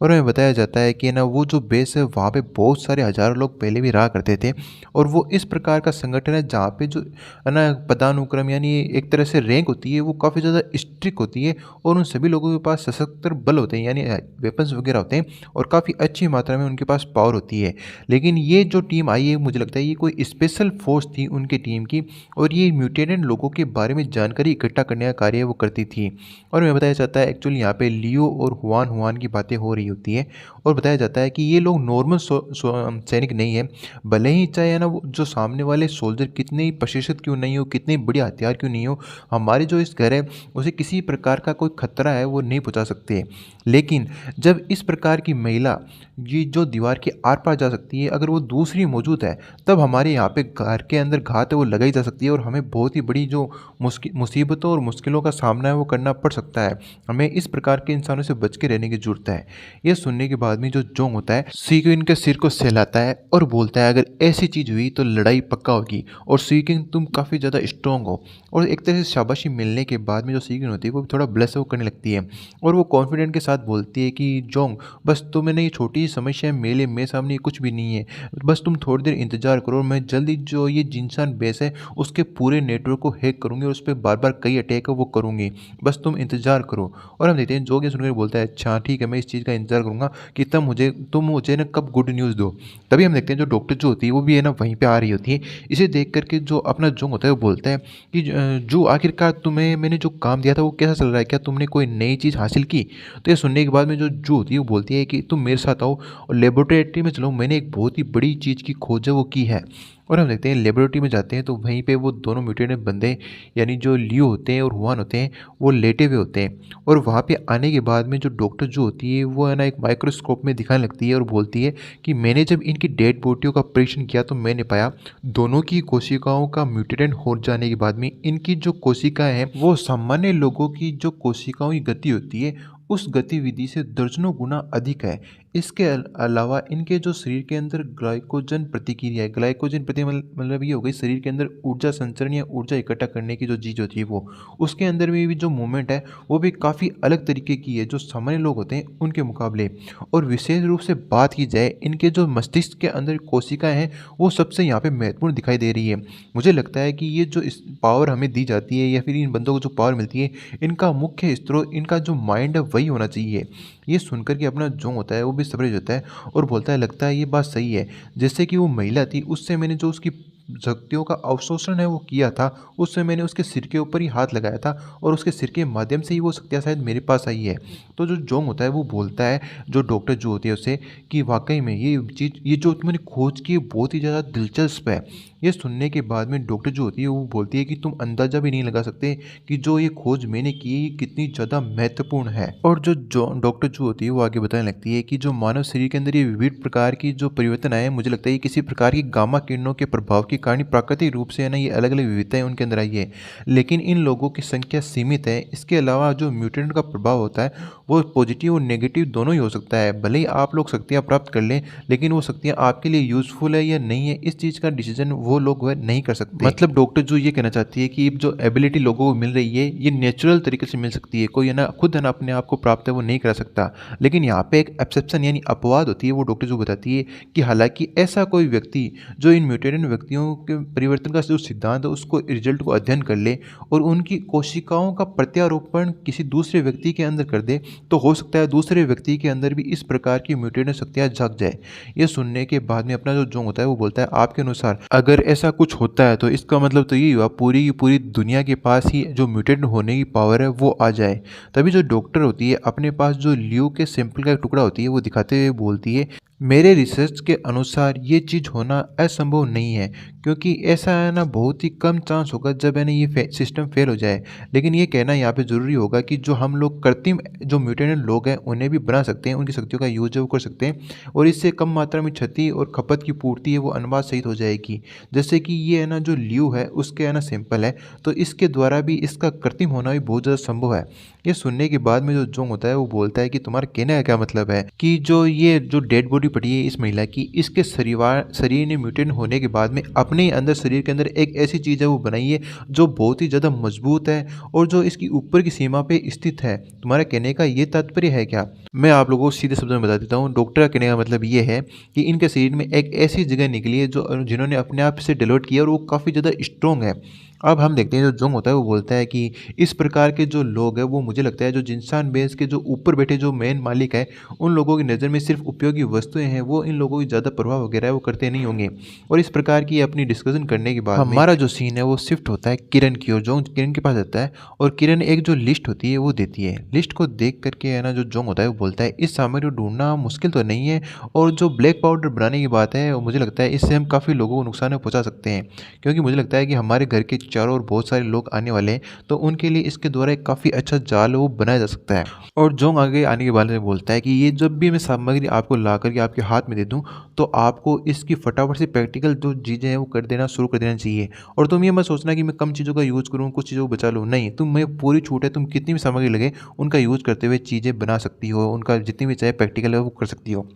और हमें बताया जाता है कि ना वो जो बेस है वहाँ पे बहुत सारे हज़ारों लोग पहले भी रहा करते थे और वो इस प्रकार का संगठन है जहाँ पे जो है ना पदानुक्रम यानी एक तरह से रैंक होती है वो काफ़ी ज़्यादा स्ट्रिक्ट होती है और उन सभी लोगों के पास सशस्त्र बल होते हैं यानी वेपन्स वगैरह होते हैं और काफ़ी अच्छी मात्रा में उनके पास पावर होती है। लेकिन ये जो टीम आई है मुझे लगता है ये कोई स्पेशल फोर्स थी उनकी टीम की और ये म्यूटेटेड लोगों के बारे में जानकारी इकट्ठा करने का कार्य वो करती थी। और हमें बताया जाता है एक्चुअली यहाँ पे लियो और हुआन हुआन की बातें हो रही होती है और बताया जाता है कि ये लोग नॉर्मल सैनिक नहीं है। भले ही चाहे है ना वो जो सामने वाले सोल्जर कितने ही प्रशिक्षित क्यों नहीं हो, कितने बढ़िया हथियार क्यों नहीं हो, हमारे जो इस घर है उसे किसी प्रकार का कोई खतरा है वो नहीं पहुंचा सकते। लेकिन जब इस प्रकार की महिला ये जो दीवार के आर पार जा सकती है अगर वो दूसरी मौजूद है तब हमारे यहाँ पे घर के अंदर घात है वो लगाई जा सकती है और हमें बहुत ही बड़ी जो मुसीबतों और मुश्किलों का सामना है वो करना पड़ सकता है। हमें इस प्रकार के इंसानों से बच के रहने की जरूरत है। यह सुनने के बाद में जो जोंग होता है सीक्विन के सिर को सहलाता है और बोलता है अगर ऐसी चीज हुई तो लड़ाई पक्का होगी और सीक्विन तुम काफी ज्यादा स्ट्रांग हो। और एक तरह से शाबाशी मिलने के बाद में जो सीक्विन होती है वो थोड़ा ब्लश वो करने लगती है और वो कॉन्फिडेंट के साथ बोलती है कि जोंग बस तुम्हें ये छोटी सी समस्या है मेरे सामने कुछ भी नहीं है, बस तुम थोड़ी देर इंतजार करो और मैं जल्दी जो ये जिनसान बेस है उसके पूरे नेटवर्क को हैक करूंगी और उस पर बार बार कई अटैक है वो करूंगी, बस तुम इंतजार करो। और हम देखते हैं जोग ये सुनकर बोलता है अच्छा ठीक है मैं इस चीज़ का इंतजार करूंगा कि तब तुम मुझे ना कब गुड न्यूज़ दो। तभी हम देखते हैं जो डॉक्टर जो होती है वो भी है ना वहीं पे आ रही होती है। इसे देख करके जो अपना जोंग होता है वो बोलता है कि जो आखिरकार तुम्हें मैंने जो काम दिया था वो कैसा चल रहा है, क्या तुमने कोई नई चीज़ हासिल की। तो ये सुनने के बाद में जो जू होती है वो बोलती है कि तुम मेरे साथ आओ और लेबोरेटरी में चलो, मैंने एक बहुत ही बड़ी चीज़ की खोज है वो की है। और हम देखते हैं लेबोरेटरी में जाते हैं तो वहीं पे वो दोनों म्यूटेंट बंदे यानी जो लियो होते हैं और हुआन होते हैं वो लेटे हुए होते हैं। और वहाँ पे आने के बाद में जो डॉक्टर जो होती है वो है ना एक माइक्रोस्कोप में दिखाने लगती है और बोलती है कि मैंने जब इनकी डेड बॉडियों का परीक्षण किया तो मैंने पाया दोनों की कोशिकाओं का म्यूटेंट हो जाने के बाद में इनकी जो कोशिकाएं हैं वो सामान्य लोगों की जो कोशिकाओं की गति होती है उस गतिविधि से दर्जनों गुना अधिक है। इसके अलावा इनके जो शरीर के अंदर ग्लाइकोजन प्रतिक्रिया है, ग्लाइकोजन प्रति मतलब ये हो गई शरीर के अंदर ऊर्जा संचरण या ऊर्जा इकट्ठा करने की जो चीज़ होती है वो उसके अंदर में भी जो मूवमेंट है वो भी काफ़ी अलग तरीके की है जो सामान्य लोग होते हैं उनके मुकाबले। और विशेष रूप से बात की जाए इनके जो मस्तिष्क के अंदर कोशिकाएं हैं वो सबसे यहाँ पे महत्वपूर्ण दिखाई दे रही है। मुझे लगता है कि ये जो इस पावर हमें दी जाती है या फिर इन बंदों को जो पावर मिलती है इनका मुख्य स्रोत इनका जो माइंड है वही होना चाहिए। ये सुनकर के अपना जो होता है वो भी सरप्राइज होता है और बोलता है लगता है ये बात सही है। जैसे कि वो महिला थी उससे मैंने जो उसकी शक्तियों का अवशोषण है वो किया था उससे मैंने उसके सिर के ऊपर ही हाथ लगाया था और उसके सिर के माध्यम से ही वो शक्तियाँ शायद मेरे पास आई है। तो जो जोंग होता है वो बोलता है जो डॉक्टर जो होती है उससे कि वाकई में ये चीज़ ये जो तुमने खोज की है बहुत ही ज़्यादा दिलचस्प है। ये सुनने के बाद में डॉक्टर जो होती है वो बोलती है कि तुम अंदाज़ा भी नहीं लगा सकते कि जो ये खोज मैंने की है ये कितनी ज़्यादा महत्वपूर्ण है। और जो डॉक्टर जो होती है वो आगे बताने लगती है कि जो मानव शरीर के अंदर ये विविध प्रकार की जो परिवर्तन आए हैं मुझे लगता है ये किसी प्रकार की गामा किरणों के प्रभाव के कारण प्राकृतिक रूप से है ना ये अलग अलग विविधताएं उनके अंदर आई है। लेकिन इन लोगों की संख्या सीमित है। इसके अलावा जो म्यूटेंट का प्रभाव होता है वो पॉजिटिव और नेगेटिव दोनों ही हो सकता है। भले ही आप लोग शक्तियाँ प्राप्त कर लें लेकिन वो शक्तियाँ आपके लिए यूजफुल है या नहीं है इस चीज़ का डिसीजन वो लोग वह नहीं कर सकते। मतलब डॉक्टर जो ये कहना चाहती है कि जो एबिलिटी लोगों को मिल रही है ये नेचुरल तरीके से मिल सकती है, कोई है ना खुद है ना अपने आप को प्राप्त है वो नहीं कर सकता। लेकिन यहाँ पे एक एक्सेप्शन यानी अपवाद होती है वो डॉक्टर जो बताती है कि हालांकि ऐसा कोई व्यक्ति जो इन म्यूटेंट व्यक्तियों के परिवर्तन का जो सिद्धांत है उसको रिजल्ट को अध्ययन कर ले और उनकी कोशिकाओं का प्रत्यारोपण किसी दूसरे व्यक्ति के अंदर कर दे तो हो सकता है दूसरे व्यक्ति के अंदर भी इस प्रकार की म्यूटेंट शक्तियाँ जाग जाए। ये सुनने के बाद में अपना जो जोंग होता है वो बोलता है आपके अनुसार अगर ऐसा कुछ होता है तो इसका मतलब तो यही हुआ पूरी की पूरी दुनिया के पास ही जो म्यूटेंट होने की पावर है वो आ जाए। तभी जो डॉक्टर होती है अपने पास जो ल्यू के सैंपल का टुकड़ा होती है वो दिखाते हुए बोलती है मेरे रिसर्च के अनुसार ये चीज़ होना असंभव नहीं है क्योंकि ऐसा है ना बहुत ही कम चांस होगा जब है ना ये सिस्टम फेल हो जाए। लेकिन ये कहना यहाँ पे ज़रूरी होगा कि जो हम लोग कृत्रिम जो म्यूटेंट लोग हैं उन्हें भी बना सकते हैं, उनकी शक्तियों का यूज है वो कर सकते हैं और इससे कम मात्रा में क्षति और खपत की पूर्ति है वो अनुवाद सहित हो जाएगी। जैसे कि ये है ना जो लियू है उसके है ना सिंपल है, तो इसके द्वारा भी इसका कृत्रिम होना भी बहुत ज़्यादा संभव है। ये सुनने के बाद में जो जोंग होता है वो बोलता है कि तुम्हारा कहने का क्या मतलब है कि जो ये जो डेड बॉडी पड़ी है इस महिला की, इसके शरीर ने म्यूटेंट होने के बाद में अपने ही अंदर शरीर के अंदर एक ऐसी चीज़ है वो बनाई है जो बहुत ही ज़्यादा मजबूत है और जो इसकी ऊपर की सीमा पे स्थित है। तुम्हारा कहने का ये तात्पर्य है क्या? मैं आप लोगों को सीधे शब्दों में बता देता हूँ। डॉक्टर का कहने का मतलब ये है कि इनके शरीर में एक ऐसी जगह निकली है जो जिन्होंने अपने आप से डेवलप किया और वो काफ़ी ज़्यादा स्ट्रॉन्ग है। अब हम देखते हैं जो जोंग होता है वो बोलता है कि इस प्रकार के जो लोग हैं वो मुझे लगता है जो जिन्सान बेस के जो ऊपर बैठे जो मेन मालिक है उन लोगों की नज़र में सिर्फ उपयोगी वस्तुएं हैं, वो इन लोगों की ज़्यादा प्रभाव वगैरह है वो करते नहीं होंगे। और इस प्रकार की अपनी डिस्कशन करने के बाद में हमारा जो सीन है वो शिफ्ट होता है किरण की ओर। जोंग किरण के पास जाता है और किरण एक जो लिस्ट होती है वो देती है। लिस्ट को देख करके है ना जो जोंग होता है वो बोलता है इस सामग्री को ढूंढना मुश्किल तो नहीं है, और जो ब्लैक पाउडर बनाने की बात है मुझे लगता है इससे हम काफ़ी लोगों को नुकसान पहुंचा सकते हैं, क्योंकि मुझे लगता है कि हमारे घर के चारों ओर बहुत सारे लोग आने वाले हैं, तो उनके लिए इसके द्वारा एक काफ़ी अच्छा जाल वो बनाया जा सकता है। और जोंग आगे आने के बारे में बोलता है कि ये जब भी मैं सामग्री आपको ला करके आपके हाथ में दे दूं तो आपको इसकी फटाफट से प्रैक्टिकल जो चीज़ें हैं वो कर देना शुरू कर देना चाहिए। और तुम ये मत सोचना कि मैं कम चीज़ों का यूज़ करूँ कुछ चीज़ों को बचा लूँ, नहीं, तुम्हें पूरी छूट है, तुम कितनी भी सामग्री लगे उनका यूज़ करते हुए चीज़ें बना सकती हो, उनका जितनी भी चाहे प्रैक्टिकल है वो कर सकती हो।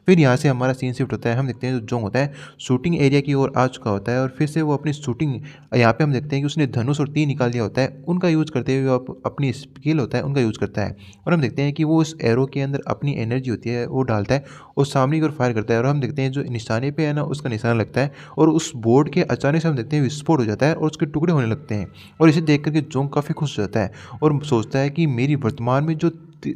फिर यहाँ से हमारा सीन शिफ्ट होता है, हम देखते हैं जो जोंग होता है शूटिंग एरिया की ओर आ चुका होता है और फिर से वो अपनी शूटिंग, यहाँ पे हम देखते हैं कि उसने धनुष और तीर निकाल दिया होता है, उनका यूज़ करते हुए अपनी स्किल होता है उनका यूज़ करता है। और हम देखते हैं कि वो उस एरो के अंदर अपनी एनर्जी होती है वो डालता है और सामने की ओर फायर करता है, और हम देखते हैं जो निशाने पे है ना उसका निशाना लगता है और उस बोर्ड के अचानक से हम देखते हैं विस्फोट हो जाता है और उसके टुकड़े होने लगते हैं। और इसे देख करके जोंग काफ़ी खुश हो जाता है और सोचता है कि मेरी वर्तमान में जो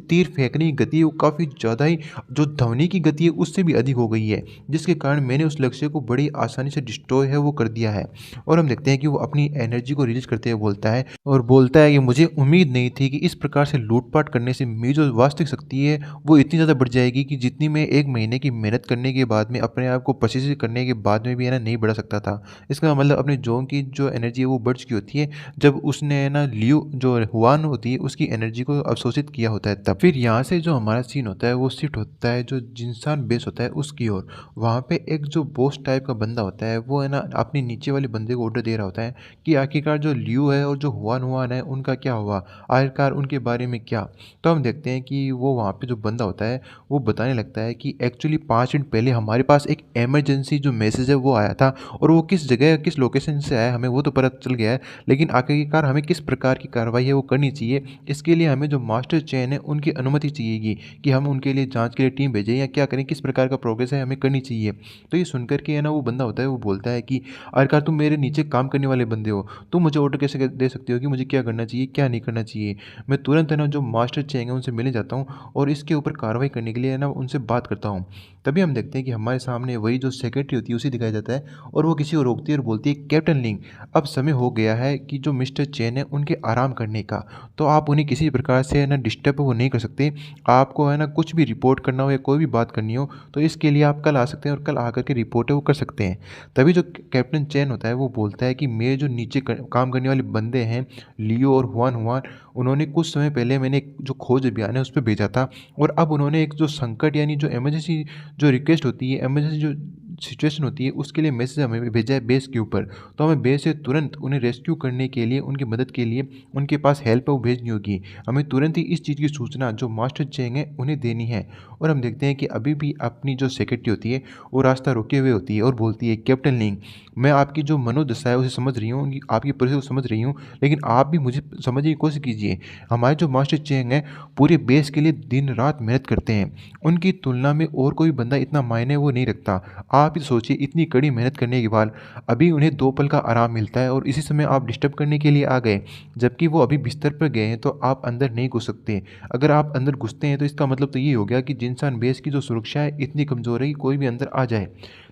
तीर फेंकने की गति है वो काफ़ी ज़्यादा ही जो ध्वनि की गति है उससे भी अधिक हो गई है, जिसके कारण मैंने उस लक्ष्य को बड़ी आसानी से डिस्ट्रॉय है वो कर दिया है। और हम देखते हैं कि वो अपनी एनर्जी को रिलीज करते हुए बोलता है और बोलता है कि मुझे उम्मीद नहीं थी कि इस प्रकार से लूटपाट करने से मेरी जो वास्तविक शक्ति है वो इतनी ज़्यादा बढ़ जाएगी कि जितनी मैं 1 महीने की मेहनत करने के बाद में अपने आप को प्रशिक्षित करने के बाद में भी है ना नहीं बढ़ा सकता था। इसका मतलब अपने जोंग की जो एनर्जी है वो बढ़ चुकी होती है जब उसने है ना लियो जो हुआन होती है उसकी एनर्जी को अवशोषित किया होता है तब। फिर यहाँ से जो हमारा सीन होता है वो शिफ्ट होता है जो जिन्सान बेस होता है उसकी ओर। वहाँ पे एक जो बॉस टाइप का बंदा होता है वो है ना अपने नीचे वाले बंदे को ऑर्डर दे रहा होता है कि आखिरकार जो लियू है और जो हुआन हुआन है उनका क्या हुआ, आखिरकार उनके बारे में क्या। तो हम देखते हैं कि वो वहाँ पे जो बंदा होता है वो बताने लगता है कि एक्चुअली 5 मिनट पहले हमारे पास एक इमरजेंसी जो मैसेज है वो आया था, और वो किस जगह किस लोकेशन से आया हमें वो तो पता चल गया है, लेकिन आखिरकार हमें किस प्रकार की कार्रवाई है वो करनी चाहिए, इसके लिए हमें जो मास्टर चेन है उनकी अनुमति चाहिएगी कि हम उनके लिए जांच के लिए टीम भेजें या क्या करें, किस प्रकार का प्रोग्रेस है हमें करनी चाहिए। तो ये सुनकर के है ना वो बंदा होता है वो बोलता है कि आखिरकार तुम मेरे नीचे काम करने वाले बंदे हो, तुम मुझे ऑर्डर कैसे दे सकते हो कि मुझे क्या करना चाहिए क्या नहीं करना चाहिए। मैं तुरंत है ना जो मास्टर चेंगे उनसे मिलने जाता हूँ और इसके ऊपर कार्रवाई करने के लिए है ना उनसे बात करता हूँ। तभी हम देखते हैं कि हमारे सामने वही जो सेक्रेटरी होती है उसे दिखाया जाता है और वो किसी को रोकती है और बोलती है कैप्टन लिंग, अब समय हो गया है कि जो मिस्टर चेन है उनके आराम करने का, तो आप उन्हें किसी प्रकार से है ना डिस्टर्ब वो नहीं कर सकते। आपको है ना कुछ भी रिपोर्ट करना हो या कोई भी बात करनी हो तो इसके लिए आप कल आ सकते हैं और कल आकर के रिपोर्ट है वो कर सकते हैं। तभी जो कैप्टन चैन होता है वो बोलता है कि मेरे जो नीचे काम करने वाले बंदे हैं लियो और हुआन हुआन, उन्होंने कुछ समय पहले मैंने एक जो खोज अभियान है उस पर भेजा था, और अब उन्होंने एक जो संकट यानी जो इमरजेंसी जो रिक्वेस्ट होती है, इमरजेंसी जो सिचुएशन होती है उसके लिए मैसेज हमें भेजा है बेस के ऊपर। तो हमें बेस से तुरंत उन्हें रेस्क्यू करने के लिए उनकी मदद के लिए उनके पास हेल्प है वो भेजनी होगी। हमें तुरंत ही इस चीज़ की सूचना जो मास्टर चेंग है उन्हें देनी है। और हम देखते हैं कि अभी भी अपनी जो सेक्रेटरी होती है वो रास्ता रोके हुए होती है और बोलती है कैप्टन लिंग, मैं आपकी जो मनोदशा है उसे समझ रही हूँ, आपकी परिस्थिति को समझ रही हूँ, लेकिन आप भी मुझे समझने की कोशिश कीजिए। हमारे जो मास्टर चेंग हैं पूरे बेस के लिए दिन रात मेहनत करते हैं, उनकी तुलना में और कोई बंदा इतना मायने वो नहीं रखता। आप ही सोचिए इतनी कड़ी मेहनत करने के बाद अभी उन्हें 2 पल का आराम मिलता है और इसी समय आप डिस्टर्ब करने के लिए आ गए, जबकि वो अभी बिस्तर पर गए हैं, तो आप अंदर नहीं घुस सकते। अगर आप अंदर घुसते हैं तो इसका मतलब तो ये हो गया कि जिनसान बेस की जो सुरक्षा है इतनी कमज़ोर है कि कोई भी अंदर आ जाए।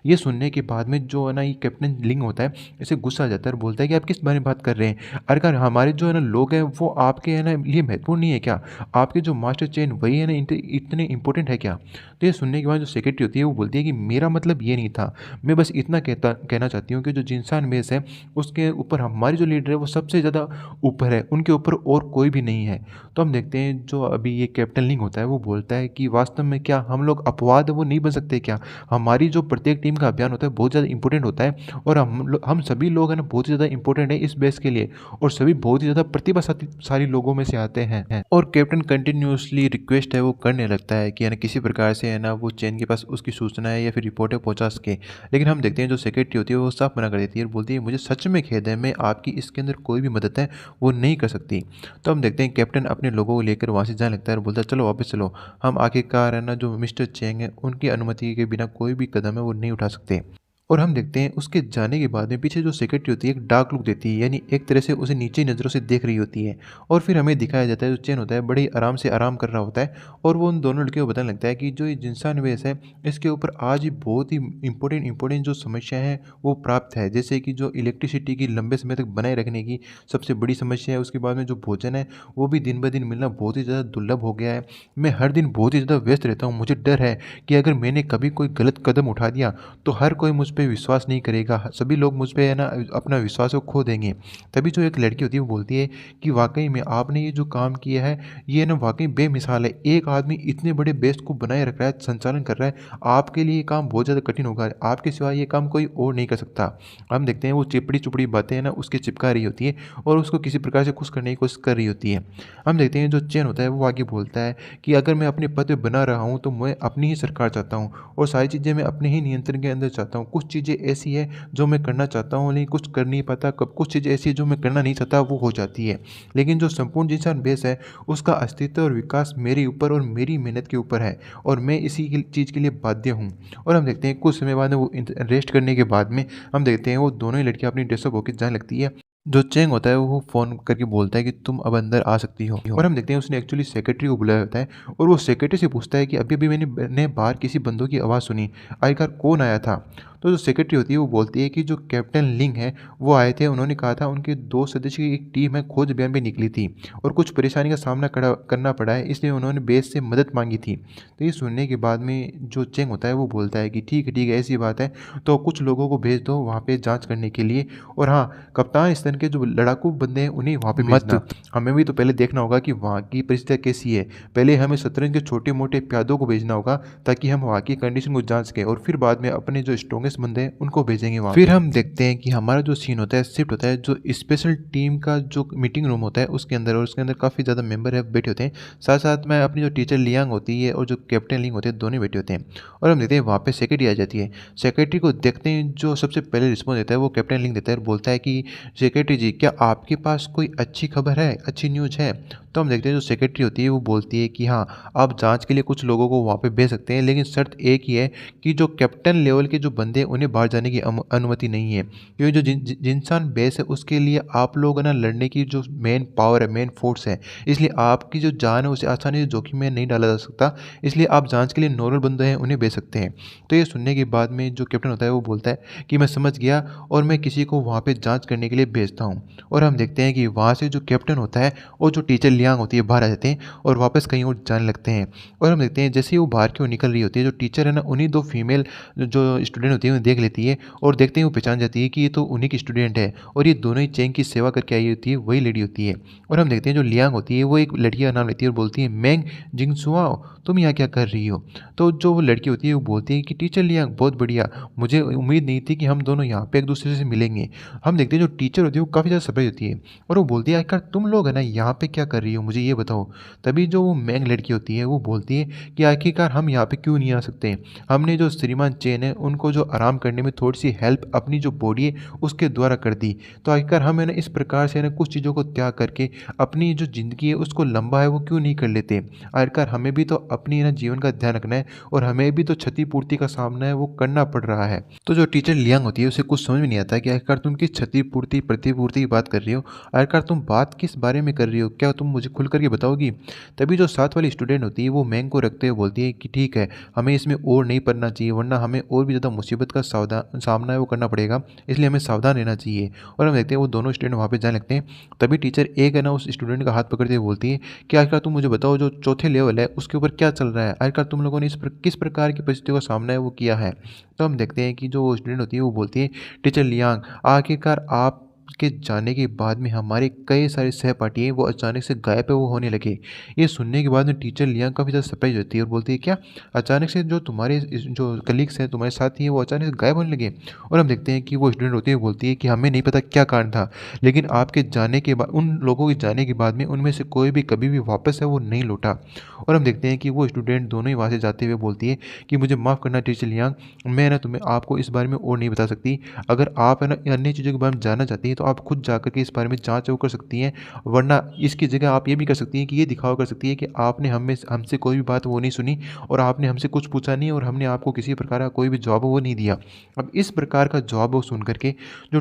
ये सुनने के बाद में जो है ना ये कैप्टन लिंग होता है इसे गुस्सा आ जाता है और बोलता है कि आप किस बारे में बात कर रहे हैं? अगर हमारे जो है ना लोग हैं वो आपके है ना लिए महत्वपूर्ण नहीं है क्या? आपके जो मास्टर चेन वही है ना इतने इंपॉर्टेंट है क्या? तो ये सुनने के बाद जो सेक्रेटरी होती है वो बोलती है कि मेरा मतलब ये नहीं था, मैं बस इतना कहना चाहती हूँ कि जो जिनसान बेस है उसके ऊपर हमारी जो लीडर है वो सबसे ज़्यादा ऊपर है, उनके ऊपर और कोई भी नहीं है। तो हम देखते हैं जो अभी ये कैप्टन लिंग होता है वो बोलता है कि वास्तव में क्या हम लोग अपवाद वो नहीं बन सकते क्या? हमारी जो प्रत्येक टीम टीम का अभियान होता है बहुत ज़्यादा इंपॉर्टेंट होता है और हम सभी लोग है ना बहुत ही ज़्यादा इंपॉर्टेंट है इस बेस के लिए और सभी बहुत ही ज़्यादा प्रतिभाशाली लोगों में से आते हैं और कैप्टन कंटिन्यूसली रिक्वेस्ट है वो करने लगता है कि है ना किसी प्रकार से है ना वो चैन के पास उसकी सूचना है या फिर रिपोर्ट है पहुंचा सके। लेकिन हम देखते हैं जो सेक्रेटरी होती है वो साफ मना कर देती है और बोलती है मुझे सच में खेद है, मैं आपकी इसके अंदर कोई भी मदद है वो नहीं कर सकती। तो हम देखते हैं कैप्टन अपने लोगों को लेकर वहाँ से जाने लगता है और बोलता है चलो वापस चलो, हम आखिरकार है ना जो मिस्टर चेंग है उनकी अनुमति के बिना कोई भी कदम है वो नहीं उठा सकते। और हम देखते हैं उसके जाने के बाद में पीछे जो सेक्रेटरी होती है एक डार्क लुक देती है, यानी एक तरह से उसे नीचे नज़रों से देख रही होती है। और फिर हमें दिखाया जाता है जो चेन होता है बड़े ही आराम से आराम कर रहा होता है और वो उन दोनों लड़कियों को बताने लगता है कि जो ये जिनसा निवेश है इसके ऊपर आज ही बहुत ही इंपॉर्टेंट जो समस्या है वो प्राप्त है, जैसे कि जो इलेक्ट्रिसिटी की लंबे समय तक बनाए रखने की सबसे बड़ी समस्या है। उसके बाद में जो भोजन है वो भी दिन ब दिन मिलना बहुत ही ज़्यादा दुर्लभ हो गया है। मैं हर दिन बहुत ही ज़्यादा व्यस्त रहता हूँ, मुझे डर है कि अगर मैंने कभी कोई गलत कदम उठा दिया तो हर कोई मुझ पे विश्वास नहीं करेगा, सभी लोग मुझ पे है ना अपना विश्वास को खो देंगे। तभी जो एक लड़की होती है वो बोलती है कि वाक़ई में आपने ये जो काम किया है ये ना वाक़ई बेमिसाल है। एक आदमी इतने बड़े बेस को बनाए रख रहा है, संचालन कर रहा है, आपके लिए ये काम बहुत ज़्यादा कठिन होगा, आपके सिवा ये काम कोई और नहीं कर सकता। हम देखते हैं वो चिपड़ी-चुपड़ी बातें है ना उसके चिपका रही होती है और उसको किसी प्रकार से खुश करने की कोशिश कर रही होती है। हम देखते हैं जो चैन होता है वो आगे बोलता है कि अगर मैं अपने पद पे बना रहा हूँ तो मैं अपनी ही सरकार चाहता हूँ और सारी चीज़ें मैं अपने ही नियंत्रण के अंदर चाहता हूँ। कुछ चीज़ें ऐसी है जो मैं करना चाहता हूँ लेकिन कुछ कर नहीं पाता, कब कुछ चीज़ें ऐसी है जो मैं करना नहीं चाहता वो हो जाती है। लेकिन जो संपूर्ण इंसान बेस है उसका अस्तित्व और विकास मेरे ऊपर और मेरी मेहनत के ऊपर है और मैं इसी चीज़ के लिए बाध्य हूँ। और हम देखते हैं कुछ समय बाद में वो रेस्ट करने के बाद में हम देखते हैं वो दोनों ही लड़कियाँ अपनी ड्रेसअप होकर जाने लगती है। जो चेंग होता है वो फ़ोन करके बोलता है कि तुम अब अंदर आ सकती हो और हम देखते हैं उसने एक्चुअली सेक्रेटरी को बुलाया होता है और वो सेक्रेटरी से पूछता है कि अभी-अभी मैंने बाहर किसी बंदूक की आवाज़ सुनी, आखिरकार कौन आया था? तो जो सेक्रेटरी होती है वो बोलती है कि जो कैप्टन लिंग है वो आए थे, उन्होंने कहा था उनके 2 सदस्य की एक टीम है खोज अभियान पे निकली थी और कुछ परेशानी का सामना करना पड़ा है, इसलिए उन्होंने बेस से मदद माँगी थी। तो ये सुनने के बाद में जो चेंग होता है वो बोलता है कि ठीक है, ऐसी बात है, तो कुछ लोगों को भेज दो वहाँ पे जाँच करने के लिए और हाँ, कप्तान स्तर के जो लड़ाकू बंदे हैं उन्हें वहाँ पे भेजना। हमें भी तो पहले देखना होगा कि वहाँ की परिस्थितियाँ कैसी है। पहले हमें शतरंज के छोटे-मोटे प्यादों को भेजना होगा ताकि हम वहाँ की कंडीशन को जाँच सकें और फिर बाद में अपने जो स्ट्रॉन्गेस्ट बंदे हैं उनको भेजेंगे वहाँ। फिर हम देखते हैं कि हमारा जो सीन होता है शिफ्ट होता है जो स्पेशल टीम का जो मीटिंग रूम होता है उसके अंदर और उसके अंदर काफ़ी ज़्यादा मेंबर है बैठे होते हैं। साथ-साथ में अपनी जो टीचर लियांग होती है और जो कैप्टन लिंग होते हैं दोनों बैठे होते हैं और हम देखते हैं वहाँ पे सेक्रेटरी आ जाती है। सेक्रेटरी को देखते हैं जो सबसे पहले रिस्पॉन्स देता है वो कैप्टन लिंग देता है और बोलता है कि सेक्रेटरी जी क्या आपके पास कोई अच्छी खबर है, अच्छी न्यूज़ है? तो हम देखते हैं जो सेक्रेटरी होती है वो बोलती है कि हाँ, आप जाँच के लिए कुछ लोगों को वहाँ पे भेज सकते हैं, लेकिन शर्त एक ही है कि जो कैप्टन लेवल के जो बंदे हैं उन्हें बाहर जाने की अनुमति नहीं है। क्योंकि जो जिनसान बेस है उसके लिए आप लोग है ना लड़ने की जो मेन पावर है, मेन फ़ोर्स है। इसलिए आपकी जो जान है उसे आसानी से जोखिम में नहीं डाला जा सकता। इसलिए आप जाँच के लिए नॉर्मल बंदे हैं उन्हें भेज सकते हैं। तो ये सुनने के बाद में जो कैप्टन होता है वो बोलता है कि मैं समझ गया और मैं किसी को वहाँ पे जाँच करने के लिए भेजता हूँ। और हम देखते हैं कि वहाँ से जो कैप्टन होता है और जो टीचर लियांग होती है बाहर आ जाते हैं और वापस कहीं और जाने लगते हैं। और हम देखते हैं जैसे ही वो बाहर की ओर निकल रही होती है, जो टीचर है ना उन्हीं 2 फीमेल जो स्टूडेंट होती है उन्हें देख लेती है और देखते ही वो पहचान जाती है कि ये तो उन्हीं की स्टूडेंट है और ये दोनों ही चेंग की सेवा करके आई होती है, वही लेडी होती है। और हम देखते हैं जो लियांग होती है वो एक लड़की का नाम लेती है और बोलती है मेंग जिंगसुआओ, तुम यहाँ क्या कर रही हो? तो जो वो लड़की होती है वो बोलती है कि टीचर लियांग बहुत बढ़िया, मुझे उम्मीद नहीं थी कि हम दोनों यहाँ पे एक दूसरे से मिलेंगे। हम देखते हैं जो टीचर होती है वो काफ़ी ज़्यादा सरप्राइज़ होती है और वो बोलती है आखिर तुम लोग है ना यहाँ पे क्या कर रही हो, मुझे ये बताओ। तभी जो वो मेंग लड़की होती है वो बोलती है कि आखिरकार हम यहाँ पे क्यों नहीं आ सकते, हमने जो श्रीमान चेन है उनको जो आराम करने में थोड़ी सी हेल्प अपनी जो बॉडी है उसके द्वारा कर दी, तो आखिरकार हम है ना इस प्रकार से है ना कुछ चीज़ों को त्याग करके अपनी जो ज़िंदगी है उसको लंबा है वो क्यों नहीं कर लेते। आखिरकार हमें भी तो अपनी है ना जीवन का ध्यान रखना है और हमें भी तो क्षतिपूर्ति का सामना है वो करना पड़ रहा है। तो जो टीचर लियांग होती है उसे कुछ समझ में नहीं आता कि आखिरकार तुम किस क्षतिपूर्ति प्रतिपूर्ति की बात कर रही हो, आखिरकार तुम बात किस बारे में कर रही हो, क्या तुम मुझे खुल करके बताओगी। तभी जो साथ वाली स्टूडेंट होती है वो मैंग को रखते हुए बोलती है कि ठीक है, हमें इसमें और नहीं पढ़ना चाहिए वरना हमें और भी ज़्यादा मुसीबत का सामना है वो करना पड़ेगा, इसलिए हमें सावधान रहना चाहिए। और हम देखते हैं वो दोनों स्टूडेंट वहाँ पे जाने लगते हैं। तभी टीचर एक है ना उस स्टूडेंट का हाथ पकड़ते हुए बोलती है कि आखिरकार तुम मुझे बताओ जो चौथे लेवल है उसके ऊपर क्या चल रहा है, आखिरकार तुम लोगों ने किस प्रकार की परिस्थितियों का सामना है वो किया है। तो हम देखते हैं कि जो स्टूडेंट होती है वो बोलती है टीचर लियांग, आखिरकार आप के जाने के बाद में हमारे कई सारे सहपाठी हैं वो अचानक से गायब है वो होने लगे। ये सुनने के बाद में टीचर लियांग काफ़ी ज़्यादा सरप्राइज़ होती है और बोलती है, क्या अचानक से जो तुम्हारे जो कलीग्स हैं, तुम्हारे साथी हैं, वो अचानक से गायब होने लगे? और हम देखते हैं कि वो स्टूडेंट होती है, बोलती है कि हमें नहीं पता क्या कारण था, लेकिन आपके जाने के बाद, उन लोगों के जाने के बाद में उनमें से कोई भी कभी भी वापस है वो नहीं लौटा। और हम देखते हैं कि वो स्टूडेंट दोनों ही वहाँ से जाते हुए बोलती है कि मुझे माफ़ करना टीचर लियांग, मैं ना तुम्हें आपको इस बारे में और नहीं बता सकती। अगर आप है ना अन्य चीज़ों के बारे में जानना चाहती हैं तो आप खुद जाकर के इस बारे में जाँच वो कर सकती हैं, वरना इसकी जगह आप ये भी कर सकती हैं कि ये दिखावा कर सकती हैं कि आपने हमसे कोई भी बात वो नहीं सुनी और आपने हमसे कुछ पूछा नहीं और हमने आपको किसी प्रकार का कोई भी जवाब वो नहीं दिया। अब इस प्रकार का जवाब वो सुन कर के जो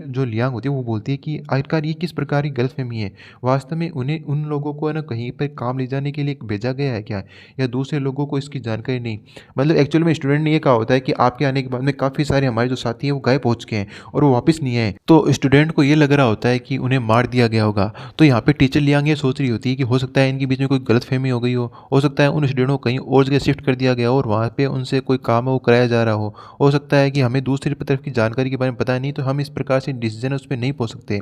जो लियांग होती है वो बोलती है कि आखिरकार ये किस प्रकार की गलतफ़हमी है? वास्तव में उन्हें उन लोगों को है ना कहीं पे काम ले जाने के लिए भेजा गया है क्या? या दूसरे लोगों को इसकी जानकारी नहीं? मतलब एक्चुअल में स्टूडेंट ने ये कहा होता है कि आपके आने के बाद में काफ़ी सारे हमारे जो साथी हैं वो गायब हो चुके हैं और वो वापस नहीं आए। तो स्टूडेंट को ये लग रहा होता है कि उन्हें मार दिया गया होगा। तो यहाँ पे टीचर लियांग ये सोच रही होती है कि हो सकता है इनके बीच में कोई गलतफ़हमी हो गई हो सकता है उन स्टूडेंट को कहीं और जगह शिफ्ट कर दिया गया हो और वहाँ पे उनसे कोई काम है वो कराया जा रहा हो सकता है कि हमें दूसरी तरफ की जानकारी के बारे में पता नहीं, तो हम इस प्रकार से डिसीजन उस पे नहीं पहुँच सकते।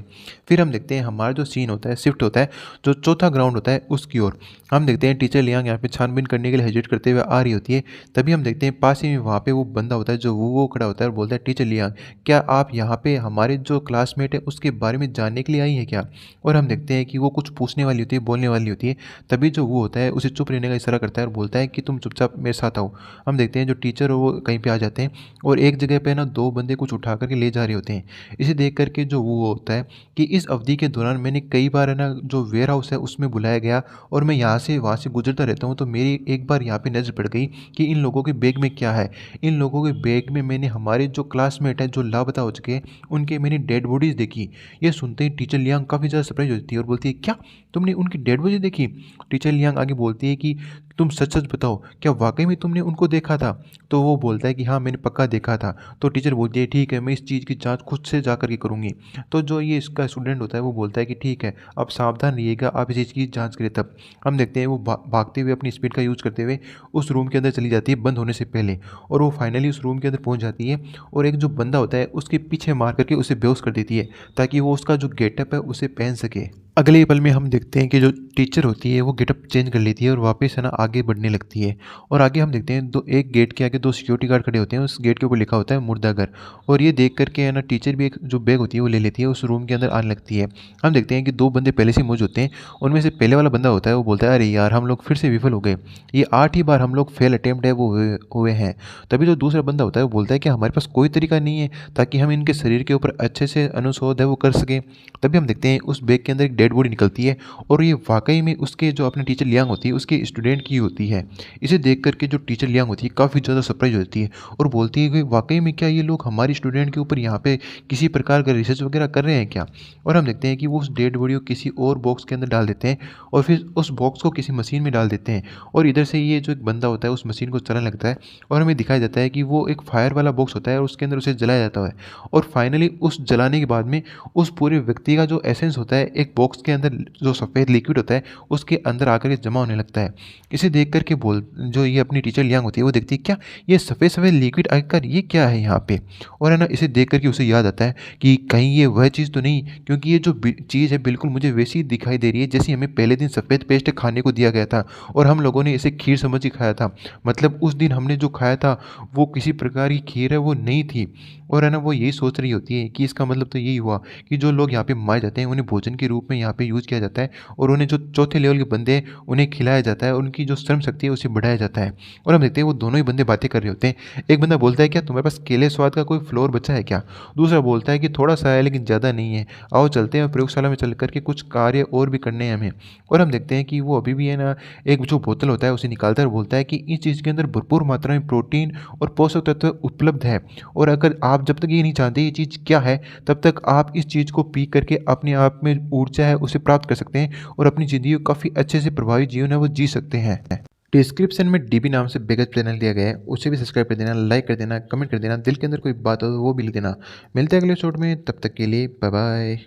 फिर हम देखते हैं हमारा जो सीन होता है शिफ्ट होता है, जो चौथा ग्राउंड होता है उसकी ओर। हम देखते हैं टीचर लियांग यहाँ पे छानबीन करने के लिए हेजिटेट करते हुए आ रही होती है। तभी हम देखते हैं पास ही में वहाँ पे वो बंदा होता है जो वो खड़ा होता है और बोलता है, टीचर लियांग, क्या आप यहाँ पे हमारे जो क्लासमेट है उसके बारे में जानने के लिए आई हैं क्या? और हम देखते हैं कि वो कुछ पूछने वाली होती है, बोलने वाली होती है। तभी जो वो होता है उसे चुप रहने का इशारा करता है और बोलता है कि तुम चुपचाप मेरे साथ आओ। हम देखते हैं जो टीचर है वो कहीं पे आ जाते हैं और एक जगह पे ना 2 बंदे कुछ उठा कर के ले जा रहे होते हैं। इसे देख कर के जो वो होता है कि इस अवधि के दौरान मैंने कई बार है ना जो वेयर हाउस है उसमें बुलाया गया और मैं यहाँ से वहाँ से गुज़रता रहता हूँ, तो मेरी एक बार यहाँ पे नज़र पड़ गई कि इन लोगों के बैग में क्या है। इन लोगों के बैग में मैंने हमारे जो क्लासमेट हैं जो लापता हो चुके हैं उनके मैंने डेड बॉडीज़ देखी। ये सुनते ही टीचर लियांग काफ़ी ज़्यादा सरप्राइज़ होती है और बोलती है, क्या तुमने उनकी डेड बॉडी देखी? टीचर लियांग आगे बोलती है कि तुम सच-सच बताओ, क्या वाक़ई में तुमने उनको देखा था? तो वो बोलता है कि हाँ, मैंने पक्का देखा था। तो टीचर बोलती है, ठीक है, मैं इस चीज़ की जाँच खुद से जा कर के करूँगी। तो जो ये इसका स्टूडेंट होता है वो बोलता है कि ठीक है, आप सावधान रहिएगा, आप इस चीज़ की जाँच करें तब। हम देखते हैं वो भागते हुए अपनी स्पीड का यूज़ करते हुए उस रूम के अंदर चली जाती है बंद होने से पहले, और वो फाइनली उस रूम के अंदर पहुँच जाती है और एक जो बंदा होता है उसके पीछे मार करके उसे बेहोश कर देती है ताकि वो उसका जो गेटअप है उसे पहन सके। अगले ही पल में हम देखते हैं कि जो टीचर होती है वो गेटअप चेंज कर लेती है और वापस है ना आगे बढ़ने लगती है। और आगे हम देखते हैं दो एक गेट के आगे 2 सिक्योरिटी गार्ड खड़े होते हैं, उस गेट के ऊपर लिखा होता है मुर्दाघर। और ये देख कर के है ना टीचर भी एक जो बैग होती है वो ले लेती है, उस रूम के अंदर आने लगती है। हम देखते हैं कि 2 बंदे पहले से ही मौजूद होते हैं, उनमें से पहले वाला बंदा होता है वो बोलता है, अरे यार हम लोग फिर से विफल हो गए, ये 8 ही बार हम लोग फेल अटेम्प्ट है वो हुए हैं। तभी जो दूसरा बंदा होता है वो बोलता है कि हमारे पास कोई तरीका नहीं है ताकि हम इनके शरीर के ऊपर अच्छे से अनुशोध है वो कर सकें। तभी हम देखते हैं उस बैग के अंदर एक डेड बॉडी निकलती है और ये वाक़ई में उसके जो अपने टीचर लियांग होती है उसके स्टूडेंट की होती है। इसे देख कर के जो टीचर लियांग होती है काफ़ी ज़्यादा सरप्राइज़ होती है और बोलती है कि वाक़ई में क्या ये लोग हमारी स्टूडेंट के ऊपर यहाँ पे किसी प्रकार का रिसर्च वग़ैरह कर रहे हैं क्या? और हम देखते हैं कि वो उस डेड बॉडी को किसी और बॉक्स के अंदर डाल देते हैं और फिर उस बॉक्स को किसी मशीन में डाल देते हैं और इधर से ये जो एक बंदा होता है उस मशीन को चलाने लगता है और हमें दिखाया जाता है कि वो एक फायर वाला बॉक्स होता है और उसके अंदर उसे जलाया जाता है और फाइनली उस जलाने के बाद में उस पूरे व्यक्ति का जो एसेंस होता है एक बॉक्स के अंदर जो सफ़ेद लिक्विड होता है उसके अंदर आकर के जमा होने लगता है। इसे देख कर के जो ये अपनी टीचर लियांग होती है वो देखती है, क्या ये सफ़ेद-सफ़ेद लिक्विड आखिरकार ये क्या है यहाँ पे? और है ना इसे देख कर के उसे याद आता है कि कहीं ये वह चीज़ तो नहीं, क्योंकि ये जो चीज़ है बिल्कुल मुझे वैसी ही दिखाई दे रही है जैसी हमें पहले दिन सफ़ेद पेस्ट खाने को दिया गया था और हम लोगों ने इसे खीर समझ के खाया था। मतलब उस दिन हमने जो खाया था वो किसी प्रकार की खीर है वो नहीं थी। और है ना वो यही सोच रही होती है कि इसका मतलब तो यही हुआ कि जो लोग यहाँ पे मारे जाते हैं उन्हें भोजन के रूप में यहाँ पे यूज़ किया जाता है और उन्हें जो चौथे लेवल के बंदे हैं उन्हें खिलाया जाता है और उनकी जो श्रम शक्ति है उसे बढ़ाया जाता है। और हम देखते हैं वो दोनों ही बंदे बातें कर रहे होते हैं। एक बंदा बोलता है, क्या तुम्हारे पास केले स्वाद का कोई फ्लोर बचा है क्या? दूसरा बोलता है कि थोड़ा सा है लेकिन ज़्यादा नहीं है, आओ चलते हैं प्रयोगशाला में चल कर के कुछ कार्य और भी करने हैं हमें। और हम देखते हैं कि वो अभी भी है ना एक जो बोतल होता है उसे निकालता है और बोलता है कि इस चीज़ के अंदर भरपूर मात्रा में प्रोटीन और पोषक तत्व उपलब्ध है और अगर आप जब तक ये नहीं जानते ये चीज़ क्या है तब तक आप इस चीज़ को पी करके अपने आप में ऊर्जा है उसे प्राप्त कर सकते हैं और अपनी ज़िंदगी को काफ़ी अच्छे से प्रभावी जीवन है वो जी सकते हैं। डिस्क्रिप्शन में डीबी नाम से बेगज चैनल दिया गया है, उसे भी सब्सक्राइब कर देना, लाइक कर देना, कमेंट कर देना, दिल के अंदर कोई बात हो तो वो भी लिख देना। मिलते हैं अगले एपिसोड में, तब तक के लिए बाय बाय।